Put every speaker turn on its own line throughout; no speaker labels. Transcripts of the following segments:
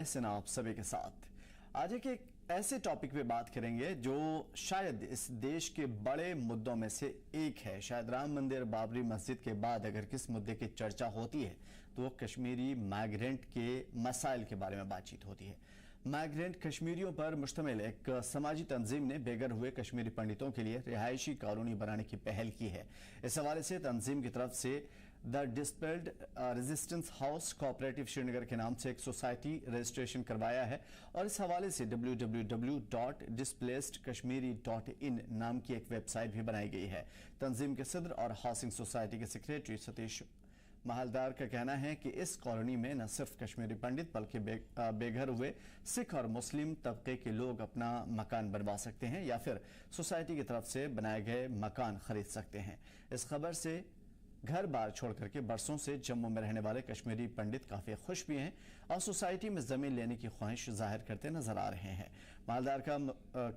सेना आप सभी के साथ आज एक ऐसे टॉपिक पे बात करेंगे जो शायद इस देश के बड़े मुद्दों में से एक है। शायद राम मंदिर, बाबरी मस्जिद के बाद अगर किस मुद्दे की चर्चा होती है तो वो कश्मीरी माइग्रेंट के मसाइल के बारे में बातचीत होती है। माइग्रेंट कश्मीरियों पर मुश्तमिल एक समाजी तंजीम ने बेघर हुए कश्मीरी पंडितों के लिए रिहायशी कॉलोनी बनाने की पहल की है। इस हवाले से तंजीम की तरफ से the dispelled resistance house cooperative Srinagar के नाम से एक सोसाइटी रजिस्ट्रेशन करवाया है और इस हवाले से www.displacedkashmiri.in नाम की एक वेबसाइट भी बनाई गई है। तंजीम के सदर और हाउसिंग सोसाइटी के सेक्रेटरी सतीश महलदार का कहना है कि इस कॉलोनी में न सिर्फ कश्मीरी पंडित बल्कि बेघर हुए सिख और मुस्लिम तबके के लोग अपना मकान बनवा सकते हैं या फिर सोसाइटी की तरफ से बनाए गए मकान खरीद सकते हैं। इस खबर से घर बार छोड़ करके बरसों से जम्मू में रहने वाले कश्मीरी पंडित काफी खुश भी हैं और सोसाइटी में जमीन लेने की ख्वाहिश जाहिर करते नजर आ रहे हैं। मालदार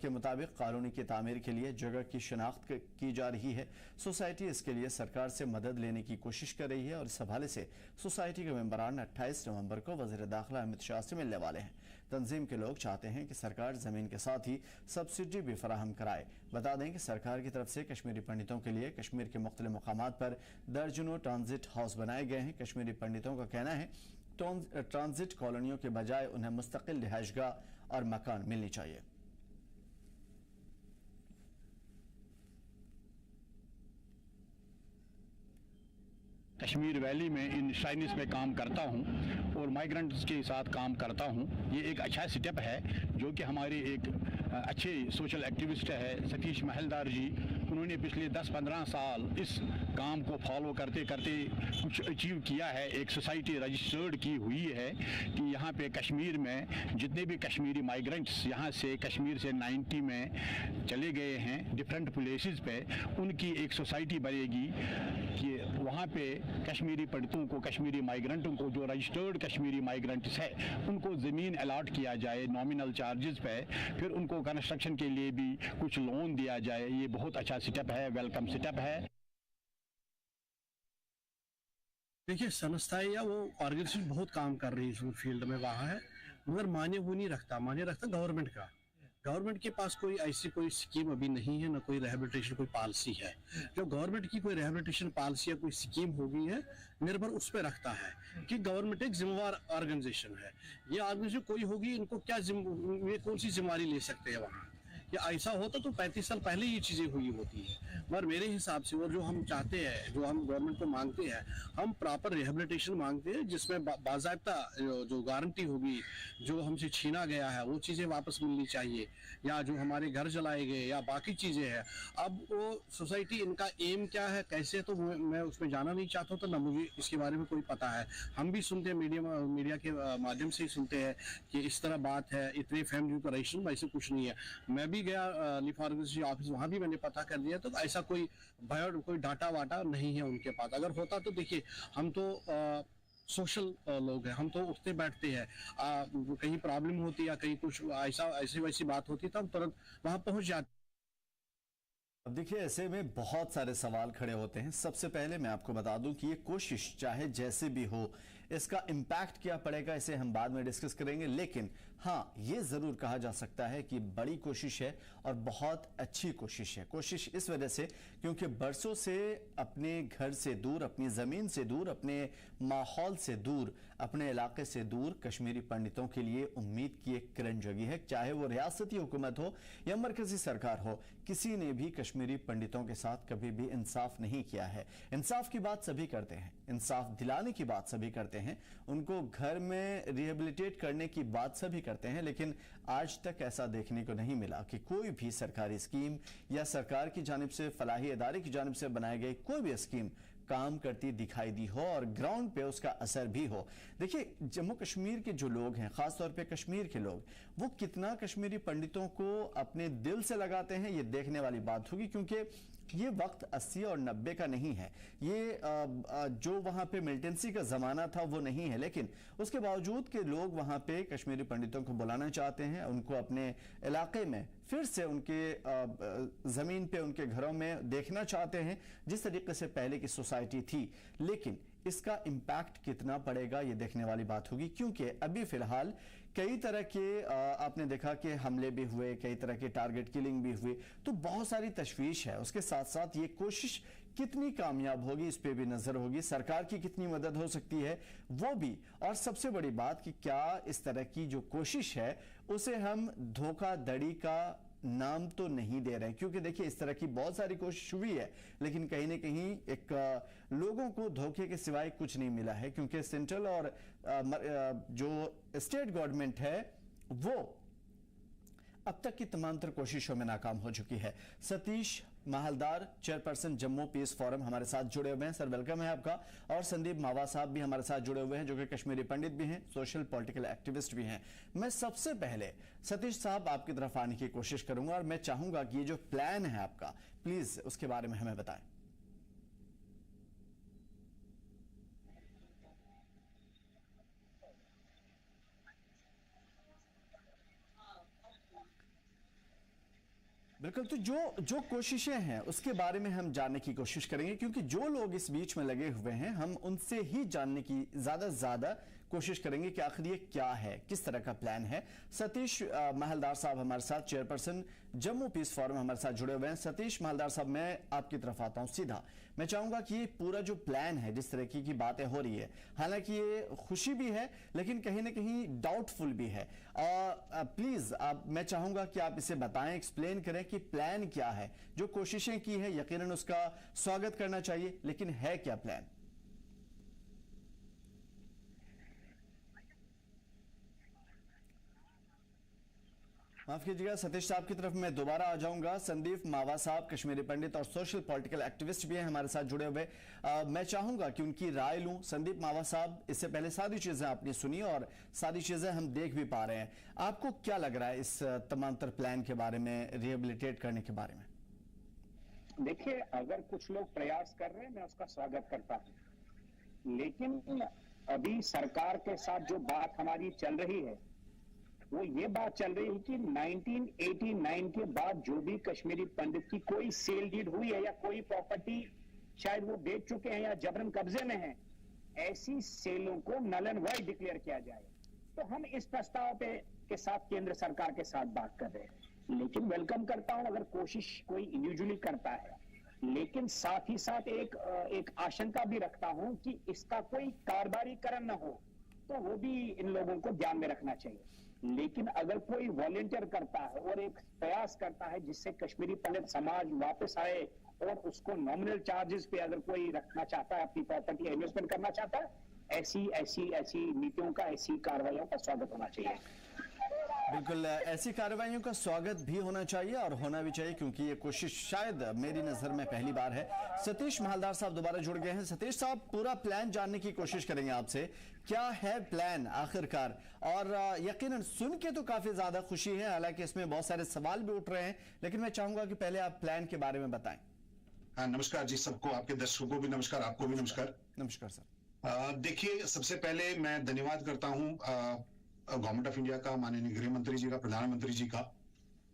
के मुताबिक कॉलोनी की तामीर के लिए जगह की शिनाख्त की जा रही है। सोसाइटी इसके लिए सरकार से मदद लेने की कोशिश कर रही है और इस हवाले से सोसाइटी के मेंबरान 28 नवंबर को वजीर दाखिला अमित शाह से मिलने वाले हैं। तंजीम के लोग चाहते हैं कि सरकार जमीन के साथ ही सब्सिडी भी फराहम कराए। बता दें कि सरकार की तरफ से कश्मीरी पंडितों के लिए कश्मीर के मुख्तलिफ मुकामात पर दर्जनों ट्रांजिट हाउस बनाए गए हैं। कश्मीरी पंडितों का कहना है ट्रांजिट कॉलोनियों के बजाय उन्हें मुस्तकिल रिहायशगाह और मकान मिलनी चाहिए।
कश्मीर वैली में इन शाइनिस में काम करता हूं और माइग्रेंट्स के साथ काम करता हूं। ये एक अच्छा स्टेप है जो कि हमारे एक अच्छे सोशल एक्टिविस्ट है सतीश महलदार जी, उन्होंने पिछले 10-15 साल इस काम को फॉलो करते करते कुछ अचीव किया है। एक सोसाइटी रजिस्टर्ड की हुई है कि यहाँ पे कश्मीर में जितने भी कश्मीरी माइग्रेंट्स यहाँ से कश्मीर से 90 में चले गए हैं डिफरेंट प्लेसेस पे, उनकी एक सोसाइटी बनेगी कि वहाँ पे कश्मीरी पंडितों को, कश्मीरी माइग्रेंटों को, जो रजिस्टर्ड कश्मीरी माइग्रेंट्स है, उनको ज़मीन अलॉट किया जाए नॉमिनल चार्जेस पे, फिर उनको कंस्ट्रक्शन के लिए भी कुछ लोन दिया जाए। ये बहुत अच्छा स्टेप है, वेलकम स्टेप है।
देखिए, संस्थाएं या वो ऑर्गेनाइजेशन बहुत काम कर रही है इस फील्ड में, वहाँ है, मगर मान्य वो नहीं रखता, मान्य रखता गवर्नमेंट का। गवर्नमेंट के पास कोई ऐसी कोई स्कीम अभी नहीं है, ना कोई रिहैबिलिटेशन कोई पॉलिसी है। जो गवर्नमेंट की कोई रिहैबिलिटेशन पॉलिसी या कोई स्कीम होगी है, निर्भर उस पर रखता है कि गवर्नमेंट एक जिम्मेवार ऑर्गेनाइजेशन है। ये ऑर्गेनाइजेशन कोई होगी, इनको क्या ये कौन सी जिम्मेवारी ले सकते हैं वहाँ। या ऐसा होता तो 35 साल पहले ये चीजें हुई होती है। मगर मेरे हिसाब से, और जो हम चाहते हैं, जो हम गवर्नमेंट को मांगते हैं, हम प्रॉपर रिहेबिलिटेशन मांगते हैं जिसमें बाकायदा जो गारंटी होगी, जो हमसे छीना गया है वो चीजें वापस मिलनी चाहिए, या जो हमारे घर जलाए गए या बाकी चीजें हैं। अब वो सोसाइटी, इनका एम क्या है, कैसे, तो मैं उसमें जाना नहीं चाहता हूँ, तो ना मुझे इसके बारे में कोई पता है। हम भी सुनते हैं, मीडिया के माध्यम से ही सुनते हैं कि इस तरह बात है, इतने फैमिली का रजिस्ट्रेशन, वैसे कुछ नहीं है। मैं भी गया लीफ ऑर्गेनाइजेशन ऑफिस, वहां भी मैंने पता कर लिया, तो ऐसा कोई कोई डाटा वाटा नहीं है उनके पास। अगर होता तो देखिए, हम तो सोशल लोग हैं, हम तो उठते बैठते हैं, कहीं प्रॉब्लम होती या कहीं कुछ ऐसी वैसी बात होती तो हम तुरंत वहां पहुंच जाते।
अब देखिए, ऐसे में बहुत सारे सवाल खड़े होते हैं। सबसे पहले मैं आपको बता दूं कि ये कोशिश चाहे जैसे भी हो, इसका इंपैक्ट क्या पड़ेगा इसे हम बाद में डिस्कस करेंगे, लेकिन हाँ, ये जरूर कहा जा सकता है कि बड़ी कोशिश है और बहुत अच्छी कोशिश है। कोशिश इस वजह से क्योंकि बरसों से अपने घर से दूर, अपनी जमीन से दूर, अपने माहौल से दूर, अपने इलाके से दूर कश्मीरी पंडितों के लिए उम्मीद की एक किरण जगी है। चाहे वो रियासती हुकूमत हो या मरकजी सरकार हो, किसी ने भी कश्मीरी पंडितों के साथ कभी भी इंसाफ नहीं किया है। इंसाफ की बात सभी करते हैं, इंसाफ दिलाने की बात सभी करते हैं, उनको घर में रिहेबिलिटेट करने की बात सभी करते हैं, लेकिन आज तक ऐसा देखने को नहीं मिला कि कोई भी सरकारी स्कीम या सरकार की जानिब से, फलाही इदारे की जानिब से बनाई गई कोई भी स्कीम काम करती दिखाई दी हो और ग्राउंड पे उसका असर भी हो। देखिए, जम्मू कश्मीर के जो लोग हैं, खासतौर पे कश्मीर के लोग, वो कितना कश्मीरी पंडितों को अपने दिल से लगाते हैं, ये देखने वाली बात होगी, क्योंकि ये वक्त 80 और 90 का नहीं है। ये जो वहां पे मिलिटेंसी का जमाना था वो नहीं है, लेकिन उसके बावजूद के लोग वहां पे कश्मीरी पंडितों को बुलाना चाहते हैं, उनको अपने इलाके में फिर से उनके जमीन पे, उनके घरों में देखना चाहते हैं जिस तरीके से पहले की सोसाइटी थी। लेकिन इसका इम्पैक्ट कितना पड़ेगा ये देखने वाली बात होगी, क्योंकि अभी फिलहाल कई तरह के आपने देखा कि हमले भी हुए, कई तरह के टारगेट किलिंग भी हुई, तो बहुत सारी तशवीश है। उसके साथ साथ ये कोशिश कितनी कामयाब होगी इस पे भी नजर होगी, सरकार की कितनी मदद हो सकती है वो भी, और सबसे बड़ी बात कि क्या इस तरह की जो कोशिश है उसे हम धोखाधड़ी का नाम तो नहीं दे रहे हैं, क्योंकि देखिए इस तरह की बहुत सारी कोशिश हुई है लेकिन कहीं ना कहीं एक लोगों को धोखे के सिवाय कुछ नहीं मिला है, क्योंकि सेंट्रल और जो स्टेट गवर्नमेंट है वो अब तक की तमाम तर कोशिशों में नाकाम हो चुकी है। Satish Mahaldar, chairperson Jammu peace forum, हमारे साथ जुड़े हुए हैं। सर वेलकम है आपका। और संदीप मावा साहब भी हमारे साथ जुड़े हुए हैं, जो कि कश्मीरी पंडित भी हैं, सोशल पॉलिटिकल एक्टिविस्ट भी हैं। मैं सबसे पहले सतीश साहब आपकी तरफ आने की कोशिश करूंगा और मैं चाहूंगा कि ये जो प्लान है आपका, प्लीज उसके बारे में हमें बताएं। बिल्कुल, तो जो कोशिशें हैं उसके बारे में हम जानने की कोशिश करेंगे, क्योंकि जो लोग इस बीच में लगे हुए हैं हम उनसे ही जानने की ज्यादा से ज्यादा कोशिश करेंगे कि आखिर ये क्या है, किस तरह का प्लान है। सतीश माहलदार साहब हमारे साथ, चेयरपर्सन जम्मू पीस फोरम, हमारे साथ जुड़े हुए हैं। सतीश माहलदार साहब, मैं आपकी तरफ आता हूं सीधा। मैं चाहूंगा कि ये पूरा जो प्लान है, जिस तरह की बातें हो रही है, हालांकि ये खुशी भी है लेकिन कहीं ना कहीं डाउटफुल भी है। प्लीज मैं चाहूंगा कि आप इसे बताएं, एक्सप्लेन करें कि प्लान क्या है। जो कोशिशें की है यकीनन उसका स्वागत करना चाहिए, लेकिन है क्या प्लान? माफ कीजिएगा सतीश साहब की तरफ मैं दोबारा आ जाऊंगा। संदीप मावा साहब कश्मीरी पंडित और सोशल पॉलिटिकल एक्टिविस्ट भी हैं हमारे साथ जुड़े हुए। मैं चाहूंगा कि उनकी राय लूं। संदीप मावा साहब, इससे पहले सारी चीजें आपने सुनी और सारी चीजें हम देख भी पा रहे हैं, आपको क्या लग रहा है इस तमाम तर प्लान के बारे में, रिहेबिलिटेट करने के बारे में?
देखिए, अगर कुछ लोग प्रयास कर रहे हैं मैं उसका स्वागत करता हूं, लेकिन अभी सरकार के साथ जो बात हमारी चल रही है वो ये बात चल रही है कि 1989 के बाद जो भी कश्मीरी पंडित की कोई सेल डीड हुई है या कोई प्रॉपर्टी शायद वो बेच चुके हैं या जबरन कब्जे में है, ऐसी सेलों को नल एंड वॉइड डिक्लेयर किया जाए। तो हम इस प्रस्ताव पे के साथ केंद्र सरकार के साथ बात कर रहे हैं, लेकिन वेलकम करता हूं अगर कोशिश कोई इंडिविजुअली करता है, लेकिन साथ ही साथ एक आशंका भी रखता हूं कि इसका कोई कारबारीकरण न हो, तो वो भी इन लोगों को ध्यान में रखना चाहिए। लेकिन अगर कोई वॉलेंटियर करता है और एक प्रयास करता है जिससे कश्मीरी पंडित समाज वापस आए और उसको नॉमिनल चार्जेस पे अगर कोई रखना चाहता है, अपनी प्रॉपर्टी इन्वेस्टमेंट करना चाहता है, ऐसी नीतियों का, ऐसी कार्रवाइयों का स्वागत होना चाहिए।
बिल्कुल, ऐसी कार्रवाइयों का स्वागत भी होना चाहिए और होना भी चाहिए, क्योंकि ये कोशिश शायद मेरी नजर में पहली बार है। सतीश माहलदार साहब दोबारा जुड़ गए हैं। सतीश साहब, पूरा प्लान जानने की कोशिश करेंगे आपसे, क्या है प्लान आखिरकार? और यकीनन सुन के तो काफी ज्यादा खुशी है, हालांकि इसमें बहुत सारे सवाल भी उठ रहे हैं, लेकिन मैं चाहूंगा कि पहले आप प्लान के बारे में बताएं।
हाँ, नमस्कार जी सबको, आपके दर्शकों को भी नमस्कार, आपको भी नमस्कार।
नमस्कार सर।
देखिए, सबसे पहले मैं धन्यवाद करता हूँ गवर्नमेंट ऑफ इंडिया का, माननीय गृह मंत्री जी का, प्रधानमंत्री जी का,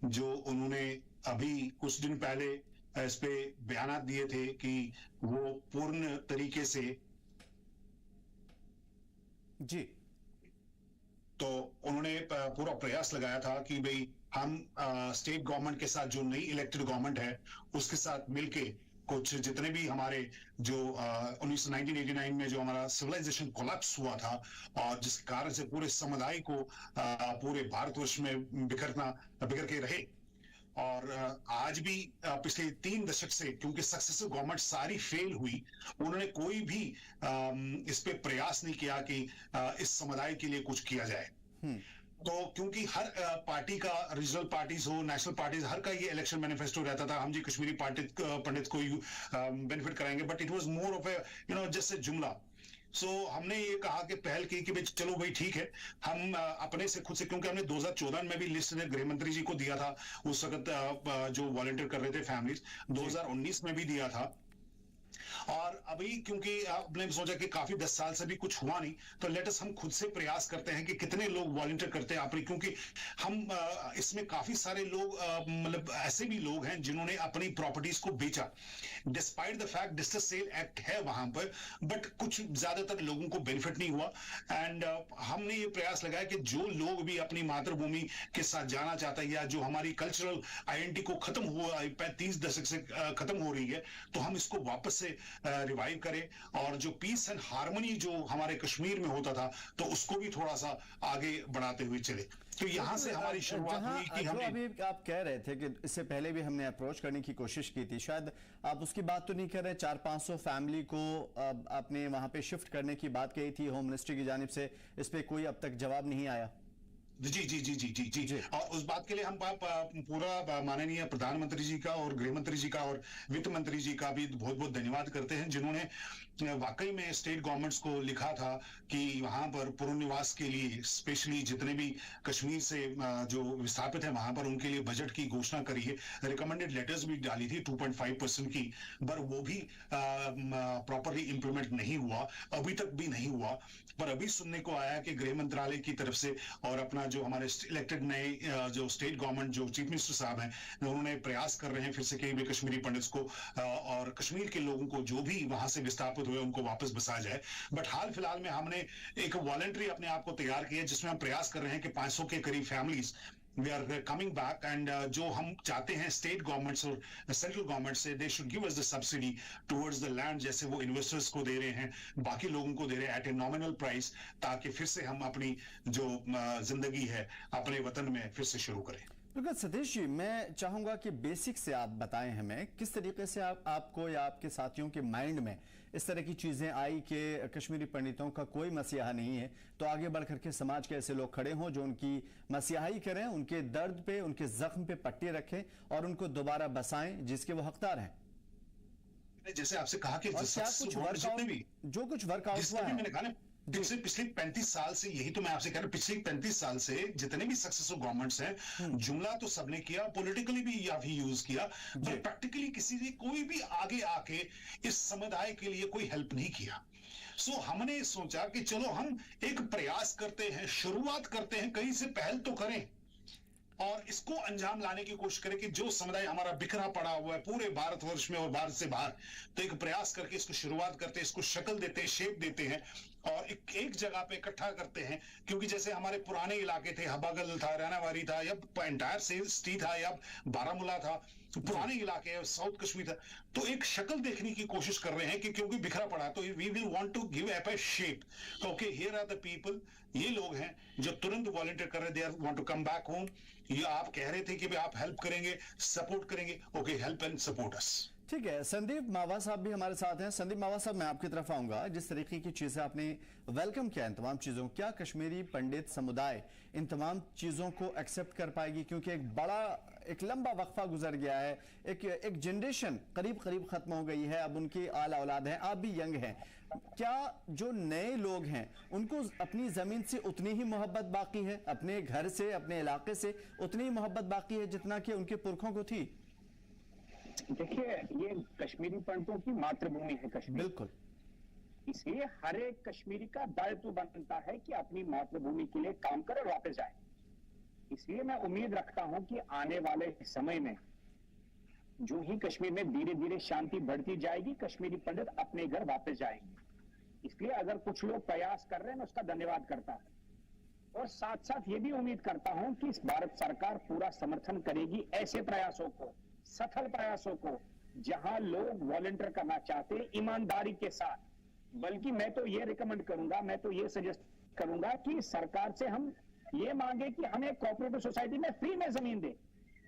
जो उन्होंने अभी कुछ दिन पहले इस पे बयान दिए थे कि वो पूर्ण तरीके से
जी,
तो उन्होंने पूरा प्रयास लगाया था कि भाई हम स्टेट गवर्नमेंट के साथ, जो नई इलेक्टेड गवर्नमेंट है उसके साथ मिलके कुछ जितने भी हमारे जो 1989 में जो हमारा सिविलाइजेशन कोलैप्स हुआ था और जिसके कारण से पूरे समुदाय को पूरे भारतवर्ष में बिखर के रहे, और आज भी पिछले 3 दशक से, क्योंकि सक्सेसिव गवर्नमेंट सारी फेल हुई, उन्होंने कोई भी इस पे प्रयास नहीं किया कि इस समुदाय के लिए कुछ किया जाए। तो क्योंकि हर पार्टी का, रीजनल पार्टीज हो, नेशनल पार्टीज, हर का ये इलेक्शन मैनिफेस्टो रहता था, हम जी कश्मीरी पंडित को बेनिफिट कराएंगे, but it was more of A just a जुमला। सो हमने ये कहा कि पहल की कि भाई चलो भाई ठीक है, हम अपने से खुद से, क्योंकि हमने 2014 में भी लिस्ट गृह मंत्री जी को दिया था, उस वक्त जो वॉलंटियर कर रहे थे फैमिलीज, 2019 में भी दिया था, और अभी क्योंकि आपने सोचा कि काफी 10 साल से भी कुछ हुआ नहीं, तो लेटस हम खुद से प्रयास करते हैं कि कितने लोग वॉलंटियर करते हैं अपनी, क्योंकि हम इसमें काफी सारे लोग मतलब ऐसे भी लोग हैं जिन्होंने अपनी प्रॉपर्टीज को बेचा, despite the fact distress cell act है वहां पर, बट कुछ ज्यादातर लोगों को बेनिफिट नहीं हुआ। एंड हमने ये प्रयास लगाया कि जो लोग भी अपनी मातृभूमि के साथ जाना चाहता है, या जो हमारी कल्चरल आइडेंटिटी को खत्म हुआ 35 दशक से खत्म हो रही है, तो हम इसको वापस से रिवाइव करें, और जो पीस एंड हार्मनी जो हमारे कश्मीर में होता था, तो उसको भी थोड़ा सा आगे बढ़ाते हुए चले। तो यहां से हमारी शुरुआत हुई कि हमने,
अभी आप कह रहे थे कि इससे पहले भी हमने अप्रोच करने की कोशिश की थी, शायद आप उसकी बात तो नहीं कर रहे, 400-500 फैमिली को आपने वहां पे शिफ्ट करने की बात कही थी होम मिनिस्ट्री की जानिब से, इस पे कोई अब तक जवाब नहीं आया?
जी जी जी जी जी जी जी और उस बात के लिए हम पूरा माननीय प्रधानमंत्री जी का और गृह मंत्री जी का और वित्त मंत्री जी का भी बहुत बहुत धन्यवाद करते हैं, जिन्होंने वाकई में स्टेट गवर्नमेंट्स को लिखा था कि वहां पर पुनर्निवास के लिए स्पेशली जितने भी कश्मीर से जो विस्थापित है वहां पर उनके लिए बजट की घोषणा करी है, रिकमेंडेड लेटर्स भी डाली थी 2.5% की, पर वो भी प्रॉपरली इंप्लीमेंट नहीं हुआ, अभी तक भी नहीं हुआ। पर अभी सुनने को आया कि गृह मंत्रालय की तरफ से और अपना जो हमारे इलेक्टेड नए जो स्टेट गवर्नमेंट जो चीफ मिनिस्टर साहब हैं, उन्होंने प्रयास कर रहे हैं फिर से कहीं भी कश्मीरी पंडित्स को और कश्मीर के लोगों को जो भी वहां से विस्थापित हुए उनको वापस बसाया जाए। बट हाल फिलहाल में हमने एक वॉलंटरी अपने आप को तैयार किया, जिसमें हम प्रयास कर रहे हैं कि 500 के करीब families we are coming back, and जो हम चाहते हैं स्टेट गवर्नमेंट्स और सेंट्रल गवर्नमेंट से, they should give us the subsidy towards the land, जैसे वो इन्वेस्टर्स को दे रहे हैं, बाकी लोगों को दे रहे हैं एट ए नॉमिनल प्राइस, ताकि फिर से हम अपनी जो जिंदगी है अपने वतन में फिर से शुरू करें।
बिल्कुल सतीश जी, मैं चाहूंगा कि बेसिक से आप बताएं हमें किस तरीके से आपको या आपके साथियों के माइंड में इस तरह की चीजें आई कि कश्मीरी पंडितों का कोई मसीहा नहीं है, तो आगे बढ़ करके समाज के ऐसे लोग खड़े हों जो उनकी मसीहाई करें, उनके दर्द पे, उनके जख्म पे पट्टी रखें और उनको दोबारा बसाएं जिसके वो हकदार हैं।
जैसे आपसे कहा कि
जो कुछ वर्कआउट हुआ है,
मैंने कहा ना पिछले 35 साल से, यही तो मैं आपसे कह रहा हूं, पिछले 35 साल से जितने भी सक्सेसफुल गवर्नमेंट्स हैं, जुमला तो सबने किया, पॉलिटिकली भी या भी यूज किया, पर प्रैक्टिकली किसी ने कोई भी आगे आके इस समुदाय के लिए कोई हेल्प नहीं किया। सो हमने सोचा कि चलो हम एक प्रयास करते हैं, शुरुआत करते हैं, कहीं से पहल तो करें और इसको अंजाम लाने की कोशिश करें कि जो समुदाय हमारा बिखरा पड़ा हुआ है पूरे भारतवर्ष में और भारत से बाहर, तो एक प्रयास करके इसको शुरुआत करते हैं, इसको शक्ल देते हैं, शेप देते हैं और एक जगह पे इकट्ठा करते हैं। क्योंकि जैसे हमारे पुराने इलाके थे, हबागल था, रैनावारी था, या एंटायर सिटी था, या बारामूला था, पुराने इलाके, साउथ कश्मीर था, तो एक शक्ल देखने की कोशिश कर रहे हैं कि क्योंकि बिखरा पड़ा, तो we will want to give a shape. Okay, here are the people, ये लोग हैं जो तुरंत वॉलंटियर कर रहे, they want to come back home. ये आप कह रहे थे कि आप हेल्प करेंगे, सपोर्ट करेंगे, okay, help and support us.
ठीक है, संदीप मावा साहब भी हमारे साथ हैं। संदीप मावा साहब, मैं आपकी तरफ आऊंगा। जिस तरीके की चीजें आपने वेलकम किया इन तमाम चीजों, क्या कश्मीरी पंडित समुदाय इन तमाम चीजों को एक्सेप्ट कर पाएगी? क्योंकि एक लंबा वक्फा गुजर गया है, एक जनरेशन करीब खत्म हो गई है, अब उनकी आला औलाद है, आप भी यंग हैं, क्या जो नए लोग हैं उनको अपनी जमीन से उतनी ही मोहब्बत बाकी है, अपने घर से, अपने इलाके से उतनी ही मोहब्बत बाकी है जितना कि उनके पुरखों को थी?
देखिए, ये कश्मीरी पंडितों की मातृभूमि है कश्मीर,
बिल्कुल,
इसलिए हर एक कश्मीरी का दायित्व बनता है कि अपनी मातृभूमि के लिए काम करे और वापस जाए। इसलिए मैं उम्मीद रखता हूं कि आने वाले समय में जो ही कश्मीर में धीरे धीरे शांति बढ़ती जाएगी, कश्मीरी पंडित अपने घर वापस जाएंगे। इसलिए अगर कुछ लोग प्रयास कर रहे हैं, मैं उसका धन्यवाद करता हूं और साथ साथ ये भी उम्मीद करता हूं कि इस भारत सरकार पूरा समर्थन करेगी ऐसे प्रयासों को, सफल प्रयासों को, जहां लोग वॉलंटियर करना चाहते हैं ईमानदारी के साथ। बल्कि मैं तो ये रिकमेंड करूंगा, मैं तो ये सजेस्ट करूंगा कि सरकार से हम ये मांगे कि हमें कोऑपरेटिव सोसाइटी में फ्री में जमीन दे।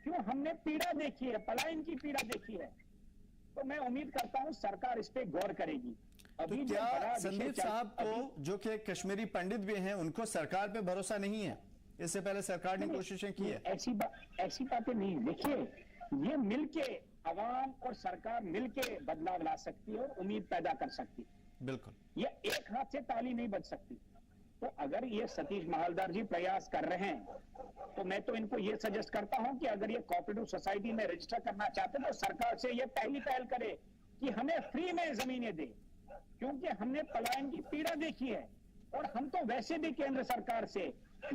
क्यों? हमने पीड़ा देखी है, पलायन की पीड़ा देखी है, तो मैं उम्मीद करता हूं सरकार इस पे गौर करेगी।
तो क्या संदीप साहब को, जो कि कश्मीरी पंडित भी हैं, उनको सरकार पे भरोसा नहीं है? इससे पहले सरकार ने कोशिशें की है?
ऐसी बातें नहीं। देखिए, ये मिलके अवाम और सरकार मिलके बदलाव ला सकती है और उम्मीद पैदा कर सकती है।
बिल्कुल,
ये एक हाथ से ताली नहीं बज सकती। तो अगर ये सतीश महालदार जी प्रयास कर रहे हैं, तो मैं तो इनको ये सजेस्ट करता हूं कि अगर ये कोऑपरेटिव सोसाइटी में रजिस्टर करना चाहते हैं तो सरकार से ये पहल करे कि हमें फ्री में जमीनें दे, क्योंकि हमने पलायन की पीड़ा देखी है। और हम तो वैसे भी केंद्र सरकार से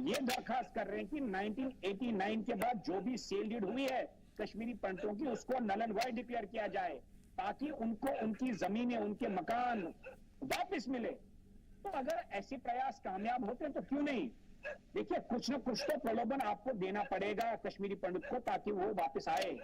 ये दरखास्त कर रहे हैं कि 1989 के बाद जो भी सेल डीड हुई है कश्मीरी पंडितों की, उसको नल एंड वॉइड डिक्लेयर किया जाए, ताकि उनको उनकी जमीनें, उनके मकान वापस मिले। तो अगर ऐसे प्रयास कामयाब होते हैं तो क्यों नहीं। देखिए, कुछ न कुछ तो प्रलोभन आपको देना पड़ेगा कश्मीरी पंडित को, ताकि वो वापस आए।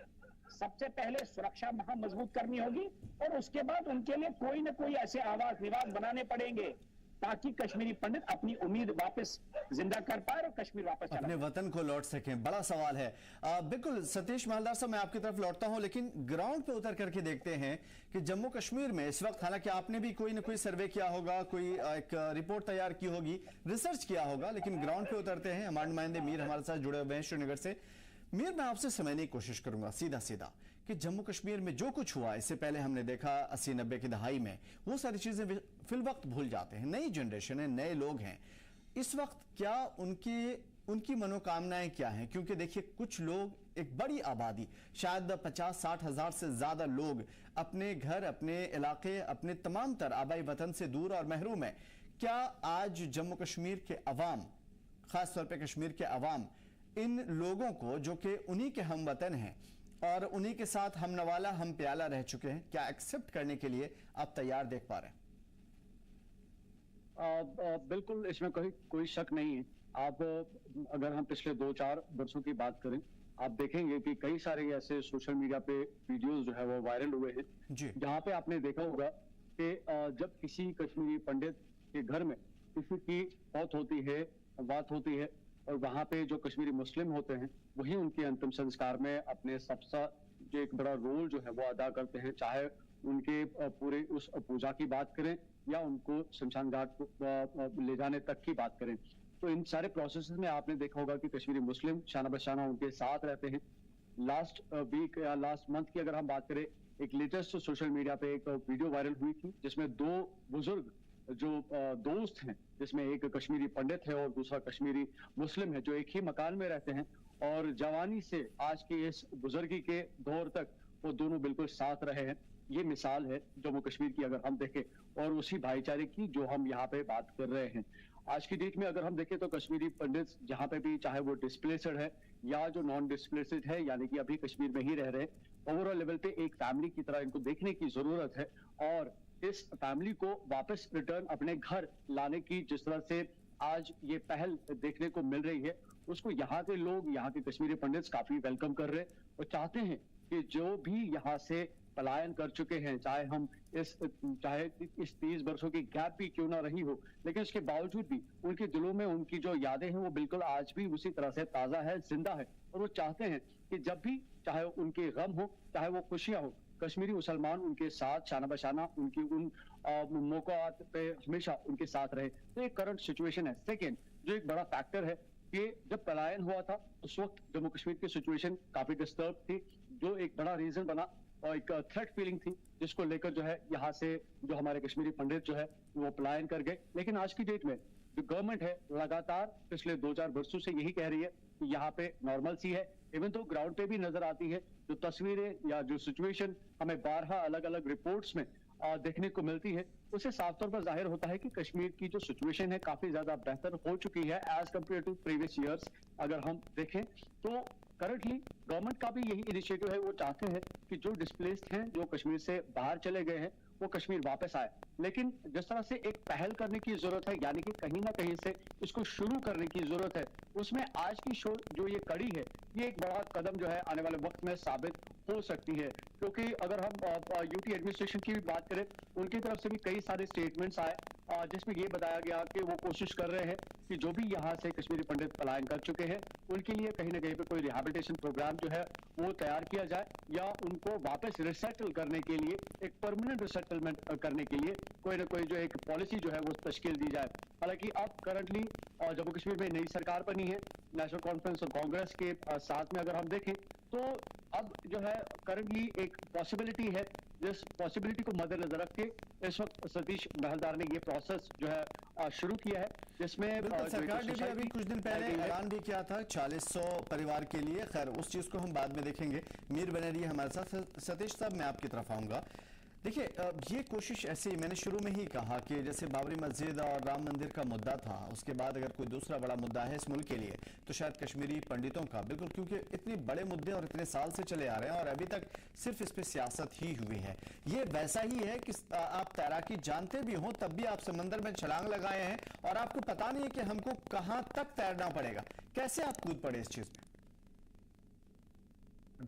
सबसे पहले सुरक्षा वहां मजबूत करनी होगी, और उसके बाद उनके लिए कोई न कोई ऐसे आवास निवास बनाने पड़ेंगे, ताकि कश्मीरी पंडित अपनी उम्मीद वापस जिंदा कर पाए और कश्मीर वापस चला
अपने वतन को लौट सकें। बड़ा सवाल है। बिल्कुल सतीश मालदार साहब, मैं आपकी तरफ लौटता हूं, लेकिन ग्राउंड पे उतर करके देखते हैं कि जम्मू कश्मीर में इस वक्त, हालांकि आपने भी कोई ना कोई सर्वे किया होगा, कोई एक रिपोर्ट तैयार की होगी, रिसर्च किया होगा, लेकिन ग्राउंड पे उतरते हैं। हमारे नुमाइंदे मीर हमारे साथ जुड़े हुए हैं श्रीनगर से। मीर, मैं आपसे समझने की कोशिश करूंगा सीधा सीधा कि जम्मू कश्मीर में जो कुछ हुआ, इससे पहले हमने देखा 80-90 की दहाई में, वो सारी चीजें फिल वक्त भूल जाते हैं। नई जनरेशन है, नए लोग हैं। इस वक्त क्या उनकी मनोकामनाएं क्या हैं? क्योंकि देखिए, कुछ लोग, एक बड़ी आबादी, शायद 50-60 हजार से ज्यादा लोग अपने घर, अपने इलाके, अपने तमाम तर आबाई वतन से दूर और महरूम है। क्या आज जम्मू कश्मीर के अवाम, खासतौर पर कश्मीर के अवाम, इन लोगों को जो कि उन्हीं के हम वतन हैं और उन्हीं के साथ हम नवाला हम प्याला रह चुके हैं, क्या एक्सेप्ट करने के लिए आप तैयार देख पा रहे हैं?
बिल्कुल, इसमें कोई शक नहीं है। आप अगर हम पिछले 2-4 वर्षों की बात करें, आप देखेंगे कि कई सारे ऐसे सोशल मीडिया पे वीडियोस जो है वो वायरल हुए हैं, जहां पे आपने देखा होगा कि जब किसी कश्मीरी पंडित के घर में किसी की मौत होती है, बात होती है, और वहां पे जो कश्मीरी मुस्लिम होते हैं वही उनके अंतिम संस्कार में अपने सबसे जो एक बड़ा रोल जो है वो अदा करते हैं, चाहे उनके पूरे उस पूजा की बात करें या उनको शमशान घाट ले जाने तक की बात करें। तो इन सारे प्रोसेस में आपने देखा होगा कि कश्मीरी मुस्लिम शाना बशाना उनके साथ रहते हैं। लास्ट वीक या लास्ट मंथ की अगर हम बात करें, एक लेटेस्ट सोशल मीडिया पे एक वीडियो वायरल हुई थी, जिसमें 2 बुजुर्ग जो दोस्त हैं, जिसमें एक कश्मीरी पंडित है और दूसरा कश्मीरी मुस्लिम है, जो एक ही मकान में रहते हैं, और जवानी से आज की इस बुजुर्गी के दौर तक वो दोनों बिल्कुल साथ रहे हैं। ये मिसाल है जम्मू कश्मीर की अगर हम देखें, और उसी भाईचारे की जो हम यहाँ पे बात कर रहे हैं। आज की डेट में अगर हम देखें तो कश्मीरी पंडित जहाँ पे भी, चाहे वो डिस्प्लेसड है या जो नॉन डिस्प्लेसड है, यानी कि अभी कश्मीर में ही रह रहे, ओवरऑल लेवल पे एक फैमिली की तरह इनको देखने की जरूरत है। और इस फैमिली को वापस रिटर्न अपने घर लाने की जिस तरह से आज ये पहल देखने को मिल रही है, उसको यहाँ के लोग, यहाँ के कश्मीरी पंडित काफी वेलकम कर रहे हैं और चाहते हैं कि जो भी यहाँ से पलायन कर चुके हैं, चाहे इस 30 वर्षों की गैप भी क्यों ना रही हो, लेकिन उसके बावजूद भी उनके दिलों में उनकी जो यादें हैं वो बिल्कुल आज भी उसी तरह से ताजा है, जिंदा है। और वो चाहते हैं कि जब भी, चाहे उनके गम हो, चाहे वो खुशियां हो, कश्मीरी मुसलमान उनके साथ शाना बशाना, उनकी उन मौक़ात पे हमेशा उनके साथ रहे। तो एक करंट सिचुएशन है। सेकेंड, जो एक बड़ा फैक्टर है कि जब पलायन हुआ था उस वक्त जम्मू कश्मीर की सिचुएशन काफी डिस्टर्ब थी, जो एक बड़ा रीजन बना और एक थ्रेट फीलिंग थी, जिसको लेकर जो है यहाँ से जो हमारे कश्मीरी पंडित जो है वो पलायन कर गए। लेकिन आज की डेट में जो गवर्नमेंट है लगातार पिछले 2-4 वर्षों से यही कह रही है कि यहाँ पे नॉर्मल सी है। इवन तो ग्राउंड पे भी नजर आती है जो तस्वीरें या जो सिचुएशन हमें 12 अलग अलग रिपोर्ट्स में देखने को मिलती है, उससे साफ तौर पर जाहिर होता है कि कश्मीर की जो सिचुएशन है काफी ज्यादा बेहतर हो चुकी है as compared to previous years. अगर हम देखें तो करंटली गवर्नमेंट का भी यही इनिशिएटिव है, वो चाहते हैं कि जो डिस्प्लेस्ड हैं, जो कश्मीर से बाहर चले गए हैं, वो कश्मीर वापस आए। लेकिन जिस तरह से एक पहल करने की जरूरत है, यानी कि कहीं ना कहीं से इसको शुरू करने की जरूरत है, उसमें आज की शो जो ये कड़ी है, ये एक बड़ा कदम जो है आने वाले वक्त में साबित हो सकती है। क्योंकि अगर हम यूटी एडमिनिस्ट्रेशन की भी बात करें, उनकी तरफ से भी कई सारे स्टेटमेंट्स आए जिसमें ये बताया गया कि वो कोशिश कर रहे हैं कि जो भी यहाँ से कश्मीरी पंडित पलायन कर चुके हैं उनके लिए कहीं ना कहीं पे कोई रिहैबिलिटेशन प्रोग्राम जो है वो तैयार किया जाए, या उनको वापस रिसेटल करने के लिए, एक परमानेंट रिसेटलमेंट करने के लिए कोई ना कोई जो एक पॉलिसी जो है वो तश्कील दी जाए। हालांकि अब करंटली जम्मू कश्मीर में नई सरकार बनी है, नेशनल कॉन्फ्रेंस और कांग्रेस के साथ में अगर हम देखें तो अब जो है करंटली एक पॉसिबिलिटी है, जिस पॉसिबिलिटी को मद्देनजर रख के इस वक्त सतीश महलदार ने ये प्रोसेस जो है शुरू किया है, जिसमें
सरकार ने भी अभी कुछ दिन पहले ऐलान भी किया था 4000 परिवार के लिए। खैर उस चीज को हम बाद में देखेंगे। मीर बने रहिए हमारे साथ। सतीश साहब, मैं आपकी तरफ आऊंगा। देखिए ये कोशिश ऐसे ही मैंने शुरू में ही कहा कि जैसे बाबरी मस्जिद और राम मंदिर का मुद्दा था, उसके बाद अगर कोई दूसरा बड़ा मुद्दा है इस मुल्क के लिए तो शायद कश्मीरी पंडितों का, बिल्कुल, क्योंकि इतने बड़े मुद्दे और इतने साल से चले आ रहे हैं और अभी तक सिर्फ इस पे सियासत ही हुई है। ये वैसा ही है कि आप तैराकी जानते भी हो तब भी आप समंदर में छलांग लगाए हैं और आपको पता नहीं है कि हमको कहां तक तैरना पड़ेगा। कैसे आप कूद पड़े इस चीज में?